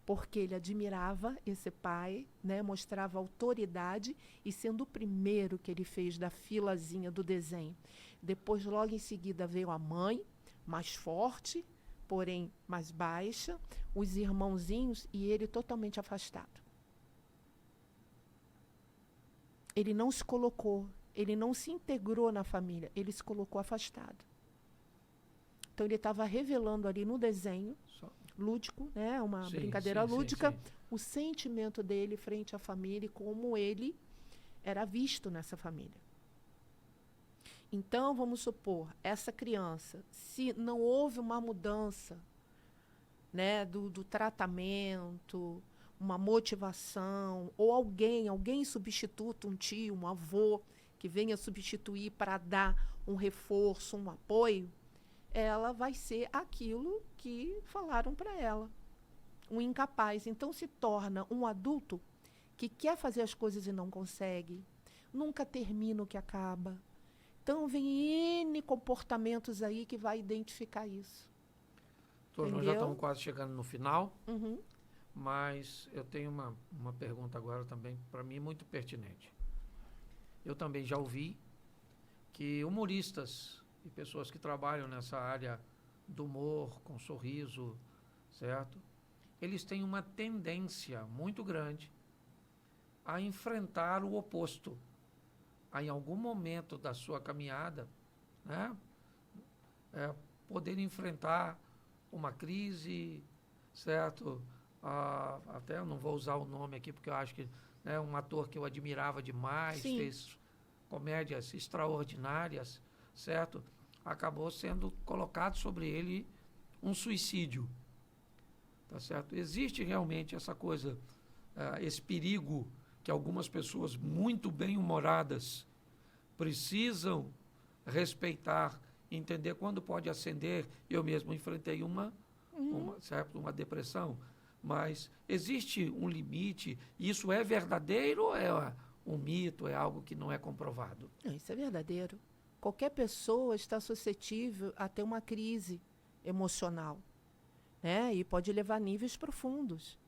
porque ele admirava esse pai, né? Mostrava autoridade, e sendo o primeiro que ele fez da filazinha do desenho. Depois, logo em seguida, veio a mãe, mais forte, porém mais baixa, os irmãozinhos e ele totalmente afastado. Ele não se colocou, ele não se integrou na família, ele se colocou afastado. Então ele estava revelando ali no desenho lúdico, né, uma brincadeira lúdica, sim. O sentimento dele frente à família e como ele era visto nessa família. Então, vamos supor, essa criança, se não houve uma mudança, né, do tratamento, uma motivação, ou alguém substituto, um tio, um avô, que venha substituir para dar um reforço, um apoio, ela vai ser aquilo que falaram para ela, um incapaz. Então, se torna um adulto que quer fazer as coisas e não consegue, nunca termina o que acaba, Então, vem N comportamentos aí que vai identificar isso. Doutor, nós já estamos quase chegando no final, Uhum. mas eu tenho uma pergunta agora também, para mim, muito pertinente. Eu também já ouvi que humoristas e pessoas que trabalham nessa área do humor, com sorriso, certo? Eles têm uma tendência muito grande a enfrentar o oposto. A, em algum momento da sua caminhada, né, poder enfrentar uma crise, certo? Até eu não vou usar o nome aqui, porque eu acho que um ator que eu admirava demais, Sim. fez comédias extraordinárias, certo? Acabou sendo colocado sobre ele um suicídio, tá certo? Existe realmente essa coisa, esse perigo que algumas pessoas muito bem-humoradas precisam respeitar, entender quando pode acender. Eu mesmo enfrentei certo? Uma depressão, mas existe um limite. Isso é verdadeiro ou é um mito, é algo que não é comprovado? Não, isso é verdadeiro. Qualquer pessoa está suscetível a ter uma crise emocional, né? E pode levar a níveis profundos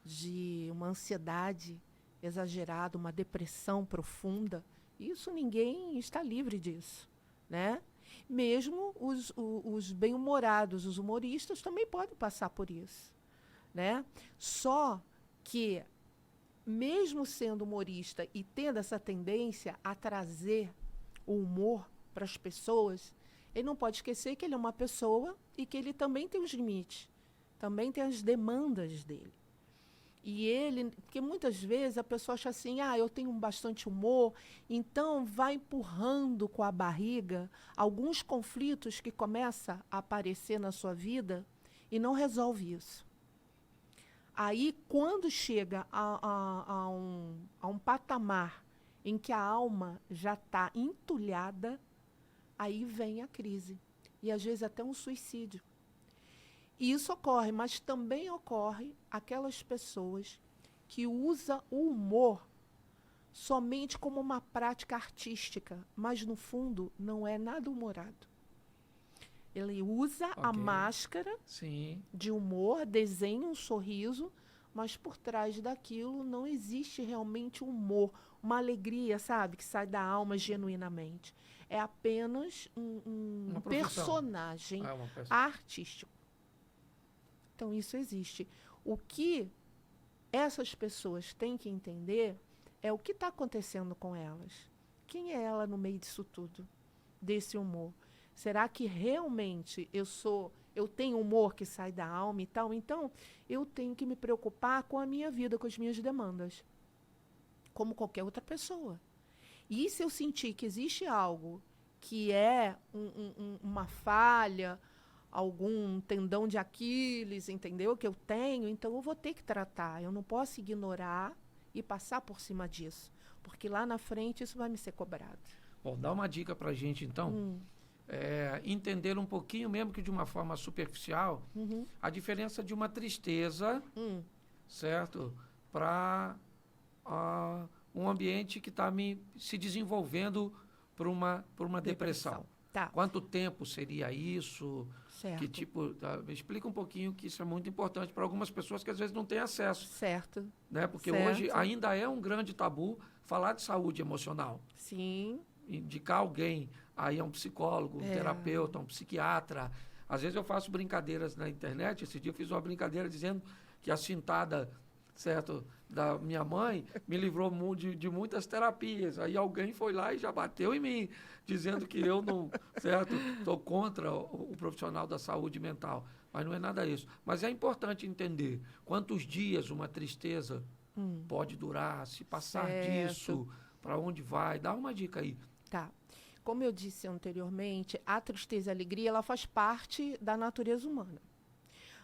de uma ansiedade exagerada, uma depressão profunda. Isso ninguém está livre disso, né? Mesmo os bem-humorados, os humoristas também podem passar por isso, né? Só que, mesmo sendo humorista e tendo essa tendência a trazer o humor para as pessoas, ele não pode esquecer que ele é uma pessoa e que ele também tem os limites, também tem as demandas dele. E ele, porque muitas vezes a pessoa acha assim, eu tenho bastante humor, então vai empurrando com a barriga alguns conflitos que começam a aparecer na sua vida e não resolve isso. Aí, quando chega a um patamar em que a alma já está entulhada, aí vem a crise. E, às vezes, até um suicídio. E isso ocorre, mas também ocorre aquelas pessoas que usam o humor somente como uma prática artística, mas, no fundo, não é nada humorado. Ele usa a máscara de humor, desenha um sorriso, mas por trás daquilo não existe realmente humor, uma alegria, sabe, que sai da alma genuinamente. É apenas um personagem artístico. Então, isso existe. O que essas pessoas têm que entender é o que está acontecendo com elas. Quem é ela no meio disso tudo, desse humor? Será que realmente eu tenho humor que sai da alma e tal? Então, eu tenho que me preocupar com a minha vida, com as minhas demandas, como qualquer outra pessoa. E se eu sentir que existe algo que é uma falha, algum tendão de Aquiles, entendeu? Que eu tenho, então eu vou ter que tratar. Eu não posso ignorar e passar por cima disso, porque lá na frente isso vai me ser cobrado. Bom, dá uma dica para a gente, então. Entender um pouquinho, mesmo que de uma forma superficial, a diferença de uma tristeza, certo? Para um ambiente que está se desenvolvendo por uma depressão. Tá. Quanto tempo seria isso? Certo. Que tipo? Explica um pouquinho, que isso é muito importante para algumas pessoas que às vezes não têm acesso. Certo. Né? Porque hoje ainda é um grande tabu falar de saúde emocional. Sim. Indicar alguém aí a um psicólogo, um terapeuta, um psiquiatra. Às vezes eu faço brincadeiras na internet. Esse dia eu fiz uma brincadeira dizendo que a cintada, certo, da minha mãe me livrou de muitas terapias. Aí alguém foi lá e já bateu em mim, dizendo que eu não, certo, estou contra o profissional da saúde mental. Mas não é nada isso. Mas é importante entender quantos dias uma tristeza pode durar, se passar disso, para onde vai. Dá uma dica aí. Tá. Como eu disse anteriormente, a tristeza e a alegria, ela faz parte da natureza humana.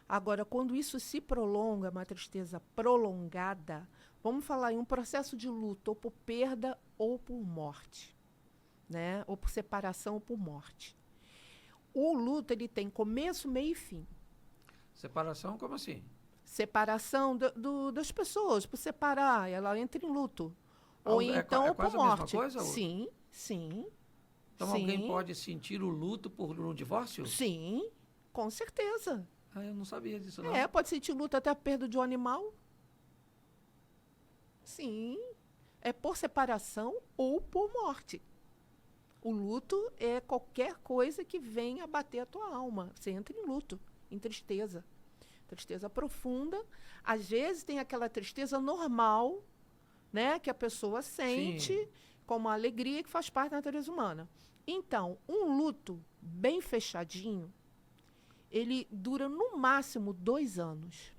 Agora, quando isso se prolonga, uma tristeza prolongada, vamos falar em um processo de luto, ou por perda ou por morte, né? Ou por separação ou por morte. O luto, ele tem começo, meio e fim. Separação, como assim? Separação das pessoas, por separar, ela entra em luto. Ou então, é quase por morte. A mesma coisa? Sim, sim. Então, alguém pode sentir o luto por um divórcio? Sim, com certeza. Eu não sabia disso, não. Pode sentir luto até a perda de um animal. Sim, é por separação ou por morte. O luto é qualquer coisa que venha abater a tua alma. Você entra em luto, em tristeza. Tristeza profunda. Às vezes tem aquela tristeza normal, né, que a pessoa sente, sim, como a alegria que faz parte da natureza humana. Então, um luto bem fechadinho, ele dura no máximo 2 anos.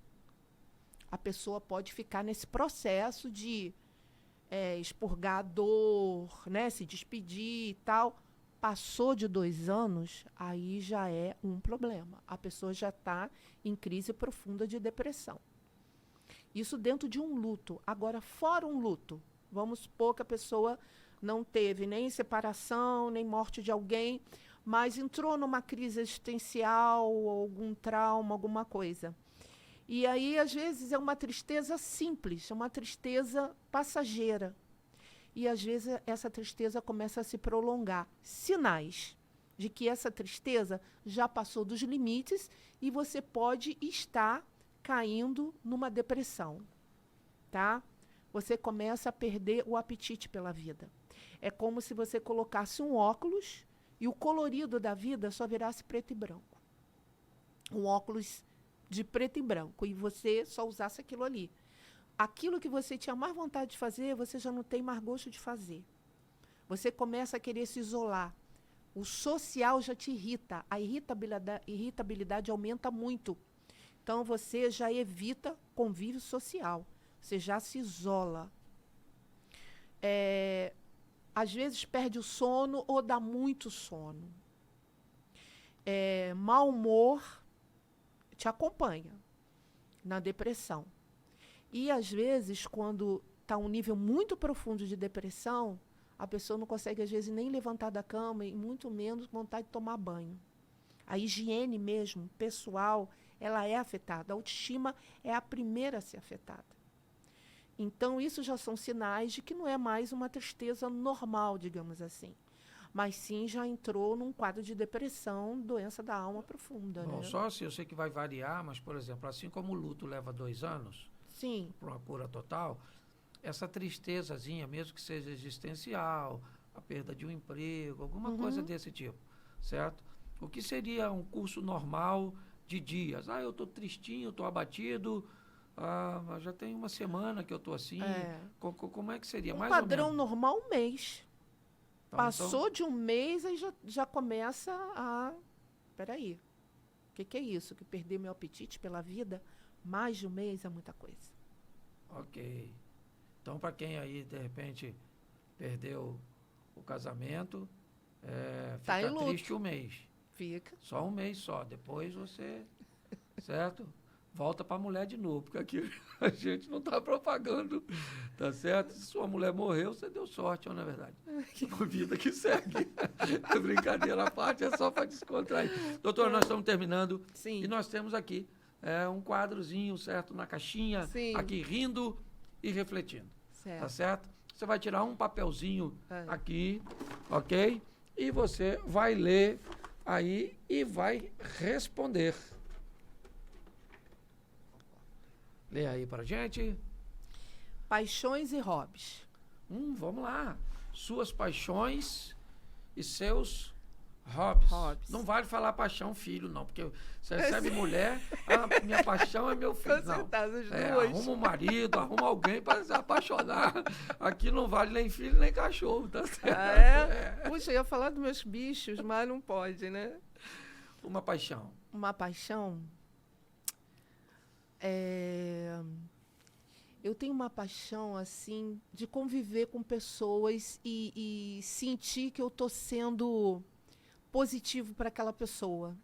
A pessoa pode ficar nesse processo de expurgar a dor, né, se despedir e tal. Passou de 2 anos, aí já é um problema. A pessoa já está em crise profunda de depressão. Isso dentro de um luto. Agora, fora um luto, vamos supor que a pessoa não teve nem separação, nem morte de alguém, mas entrou numa crise existencial, algum trauma, alguma coisa. E aí, às vezes, é uma tristeza simples, é uma tristeza passageira. E, às vezes, essa tristeza começa a se prolongar. Sinais de que essa tristeza já passou dos limites e você pode estar caindo numa depressão, tá? Você começa a perder o apetite pela vida. É como se você colocasse um óculos e o colorido da vida só virasse preto e branco. Um óculos de preto e branco, e você só usasse aquilo ali. Aquilo que você tinha mais vontade de fazer, você já não tem mais gosto de fazer. Você começa a querer se isolar. O social já te irrita. A irritabilidade aumenta muito. Então, você já evita convívio social. Você já se isola. Às vezes, perde o sono ou dá muito sono. Mau humor te acompanha na depressão. E, às vezes, quando está um nível muito profundo de depressão, a pessoa não consegue, às vezes, nem levantar da cama e muito menos vontade de tomar banho. A higiene mesmo, pessoal, ela é afetada. A autoestima é a primeira a ser afetada. Então, isso já são sinais de que não é mais uma tristeza normal, digamos assim. Mas sim já entrou num quadro de depressão, doença da alma profunda. Bom, né? Só se eu sei que vai variar, mas, por exemplo, assim como o luto leva 2 anos, sim, para uma cura total, essa tristezazinha, mesmo que seja existencial, a perda de um emprego, alguma coisa desse tipo, certo? O que seria um curso normal de dias? Eu estou tristinho, estou abatido, já tem uma semana que eu estou assim. Como é que seria? Um mais padrão ou menos normal, 1 mês. Passou então, de 1 mês, aí já começa a... Peraí, o que é isso? Que perder meu apetite pela vida? Mais de 1 mês é muita coisa. Ok. Então, para quem aí, de repente, perdeu o casamento, Tá em fica luto. triste 1 mês. Fica. Só 1 mês só. Depois você, certo? Volta para a mulher de novo, porque aqui a gente não está propagando, tá certo? Se sua mulher morreu, você deu sorte, não é verdade? É uma vida que segue. Brincadeira à parte, é só para descontrair. Doutora, nós estamos terminando. Sim. E nós temos aqui um quadrozinho, certo? Na caixinha, Sim. aqui rindo e refletindo. Certo. Tá certo? Você vai tirar um papelzinho aqui, ok? E você vai ler aí e vai responder. Lê aí pra gente. Paixões e hobbies. Vamos lá. Suas paixões e seus hobbies. Não vale falar paixão, filho, não. Porque você recebe mulher, minha paixão é meu filho. Não. Arruma um marido, arruma alguém para se apaixonar. Aqui não vale nem filho, nem cachorro, tá certo? Puxa, eu ia falar dos meus bichos, mas não pode, né? Uma paixão. Uma paixão... Eu tenho uma paixão, assim, de conviver com pessoas e sentir que eu estou sendo positivo para aquela pessoa.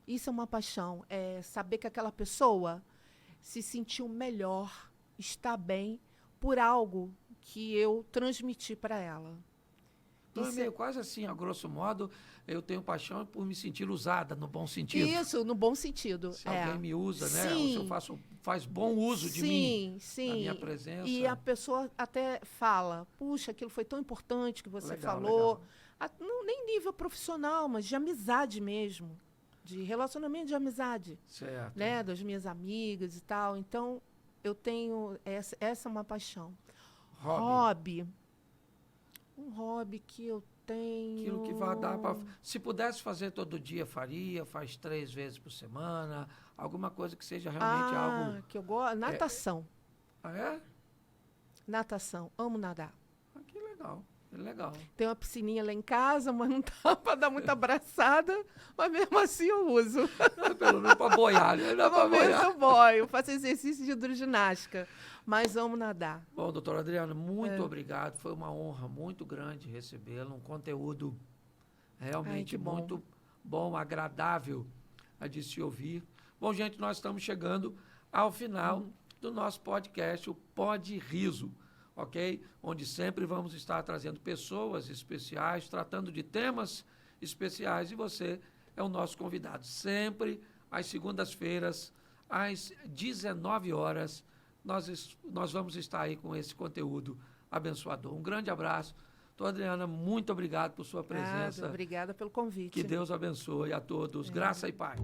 Isso é uma paixão. É saber que aquela pessoa se sentiu melhor, está bem, por algo que eu transmiti para ela. Então é meio quase assim, a grosso modo, eu tenho paixão por me sentir usada, no bom sentido. Isso, no bom sentido. Se alguém me usa, né? Sim. Ou se eu faz bom uso de mim, da minha presença. E a pessoa até fala, puxa, aquilo foi tão importante que você falou. Legal. nem nível profissional, mas de amizade mesmo, de relacionamento de amizade, Certo. né, das minhas amigas e tal. Então, eu tenho essa é uma paixão. Hobby. Um hobby que eu tenho. Aquilo que vai dar para. Se pudesse fazer todo dia, faria, faz 3 vezes por semana, alguma coisa que seja realmente algo. Que eu gosto. Natação. Ah, é? Natação. Amo nadar. Ah, que legal. Que legal. Tem uma piscininha lá em casa, mas não dá para dar muita abraçada, mas mesmo assim eu uso. Pelo menos para boiar, né? Pelo menos eu boio, faço exercício de hidroginástica, mas amo nadar. Bom, doutora Adriana, muito obrigado. Foi uma honra muito grande recebê-la. Um conteúdo realmente muito bom, agradável de se ouvir. Bom, gente, nós estamos chegando ao final do nosso podcast, o Pod Riso, ok? Onde sempre vamos estar trazendo pessoas especiais, tratando de temas especiais, e você é o nosso convidado. Sempre às segundas-feiras, às 19 horas, nós vamos estar aí com esse conteúdo abençoador. Um grande abraço. Doutora Adriana, muito obrigado por sua presença. Obrigada pelo convite. Que Deus abençoe a todos. Graça e paz.